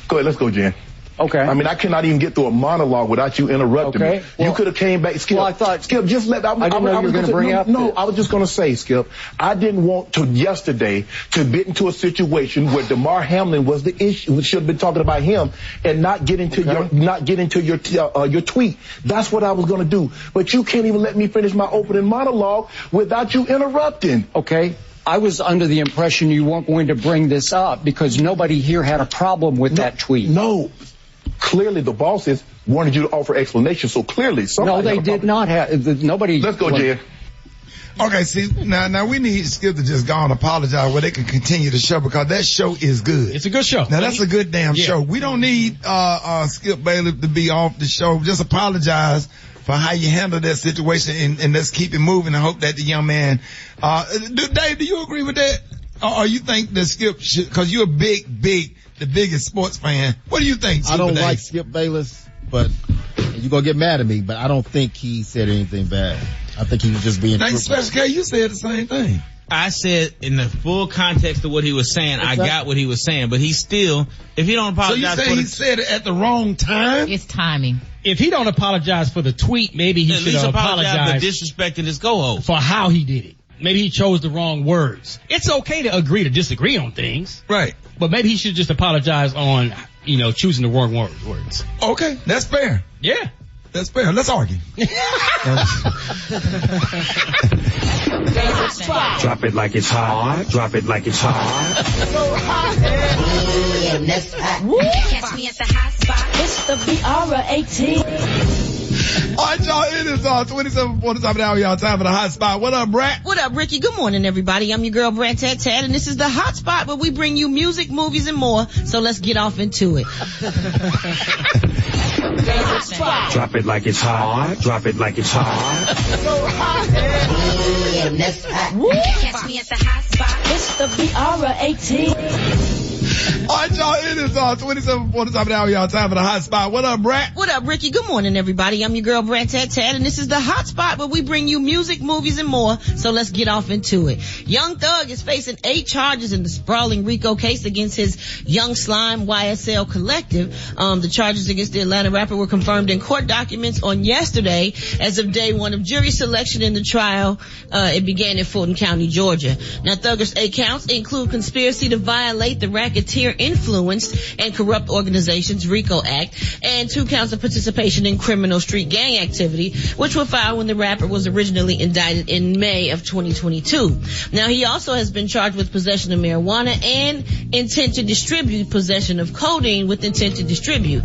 [SPEAKER 7] Go ahead, let's go, Jen.
[SPEAKER 8] Okay.
[SPEAKER 7] I mean, I cannot even get through a monologue without you interrupting me. Well, you could have came back. Skip,
[SPEAKER 8] well, I thought,
[SPEAKER 7] Skip, just let. I
[SPEAKER 8] didn't know you were going to bring up.
[SPEAKER 7] No, I was just going to say, Skip, I didn't want to yesterday to get into a situation where Damar Hamlin was the issue. We should have been talking about him and not get into your tweet. That's what I was going to do. But you can't even let me finish my opening monologue without you interrupting.
[SPEAKER 8] Okay. I was under the impression you weren't going to bring this up because nobody here had a problem with that tweet.
[SPEAKER 7] No. Clearly, the bosses wanted you to offer explanations, so clearly somebody.
[SPEAKER 8] No, they did not have. Nobody.
[SPEAKER 7] Let's go, Jen.
[SPEAKER 2] Okay, see, now we need Skip to just go and apologize where they can continue the show because that show is good.
[SPEAKER 4] It's a good show.
[SPEAKER 2] Now that's a good damn show. We don't need Skip Bayless to be off the show. Just apologize for how you handled that situation and let's keep it moving and hope that the young man, Dave, do you agree with that? Or you think that Skip should, cause you're the biggest sports fan. What do you think, Skip?
[SPEAKER 15] I don't like Skip Bayless, but you're gonna get mad at me, but I don't think he said anything bad. I think he was just being
[SPEAKER 2] truthful. Special K, you said the same thing.
[SPEAKER 9] I said in the full context of what he was saying, I got what he was saying, but he still, if he don't apologize
[SPEAKER 2] so you say he said it at the wrong time?
[SPEAKER 5] It's timing.
[SPEAKER 4] If he don't apologize for the tweet, maybe he should apologize
[SPEAKER 9] for disrespecting his co-host.
[SPEAKER 4] For how he did it. Maybe he chose the wrong words. It's okay to agree to disagree on things.
[SPEAKER 2] Right.
[SPEAKER 4] But maybe he should just apologize on, choosing the wrong words.
[SPEAKER 2] Okay, that's fair.
[SPEAKER 4] Yeah.
[SPEAKER 2] That's fair. Let's argue.
[SPEAKER 1] Drop it like it's hot. Drop it like it's hot.
[SPEAKER 12] Catch me at the hot spot. It's the BR18.
[SPEAKER 2] All right, y'all, it is 27:40 time of the hour, y'all. Time for the hot spot. What up, Brat?
[SPEAKER 6] What up, Ricky? Good morning, everybody. I'm your girl, Brat Tat Tat, and this is the hot spot where we bring you music, movies, and more. So let's get off into it.
[SPEAKER 1] Drop it like it's hot. Drop it like it's hot.
[SPEAKER 12] Catch me at the hot spot. It's the BR18.
[SPEAKER 2] All right, y'all, it is 27:40 time of the hour, y'all. Time for the hot spot. What up, Brat?
[SPEAKER 6] What up, Ricky? Good morning, everybody. I'm your girl, Brat Tat Tat, and this is the hot spot where we bring you music, movies, and more. So let's get off into it. Young Thug is facing 8 charges in the sprawling RICO case against his Young Slime YSL collective. The charges against the Atlanta rapper were confirmed in court documents on yesterday as of day 1 of jury selection in the trial. It began in Fulton County, Georgia. Now, Thugger's 8 counts include conspiracy to violate the Racketeer Influenced and Corrupt Organizations RICO Act and 2 counts of participation in criminal street gang activity, which were filed when the rapper was originally indicted in May of 2022. Now, he also has been charged with possession of marijuana and intent to distribute, possession of codeine with intent to distribute,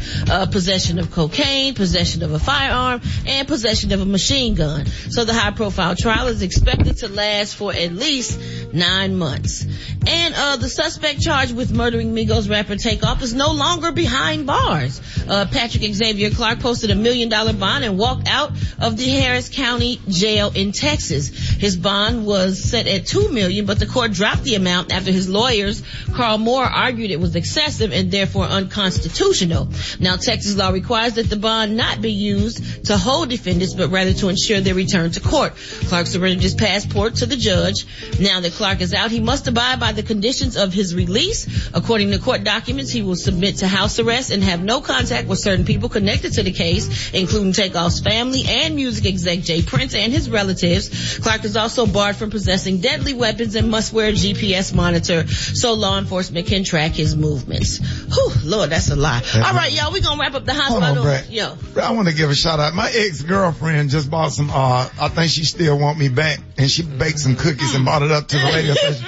[SPEAKER 6] possession of cocaine, possession of a firearm, and possession of a machine gun. So the high-profile trial is expected to last for at least 9 months. And the suspect charged with murdering Migos rapper Takeoff is no longer behind bars. Patrick Xavier Clark posted $1 million bond and walked out of the Harris County Jail in Texas. His bond was set at $2 million, but the court dropped the amount after his lawyers, Carl Moore, argued it was excessive and therefore unconstitutional. Now, Texas law requires that the bond not be used to hold defendants, but rather to ensure their return to court. Clark surrendered his passport to the judge. Now that Clark is out, he must abide by the conditions of his release. According According to court documents, he will submit to house arrest and have no contact with certain people connected to the case, including Takeoff's family and music exec Jay Prince and his relatives. Clark is also barred from possessing deadly weapons and must wear a GPS monitor so law enforcement can track his movements. Whew, Lord, that's a lot. All right, y'all, we're going to wrap up the hospital.
[SPEAKER 2] Hold on, Brett.
[SPEAKER 6] Yo.
[SPEAKER 2] I want to give a shout out. My ex-girlfriend just bought some, I think she still want me back, and she baked some cookies and brought it up to the radio station.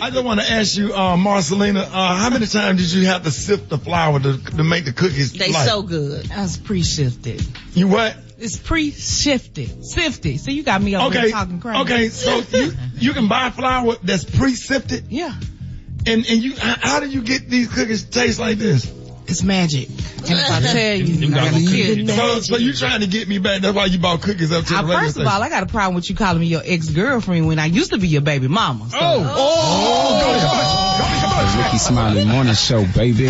[SPEAKER 2] I just want to ask you, Marcelina, how many times did you have to sift the flour to make the cookies?
[SPEAKER 6] They so good.
[SPEAKER 11] That's pre-shifted.
[SPEAKER 2] You what?
[SPEAKER 11] It's pre-shifted. Sifted. So you got me over here talking crazy.
[SPEAKER 2] Okay, so you can buy flour that's pre-sifted?
[SPEAKER 11] Yeah.
[SPEAKER 2] And you, how do you get these cookies to taste like this?
[SPEAKER 11] It's magic. And if I tell you, I gotta kill you.
[SPEAKER 2] So you trying to get me back? That's why you bought cookies up to the radio
[SPEAKER 11] First of all, I got a problem with you calling me your ex-girlfriend when I used to be your baby mama. So.
[SPEAKER 2] Go ahead.
[SPEAKER 22] Rickey Smiley Morning Show, baby.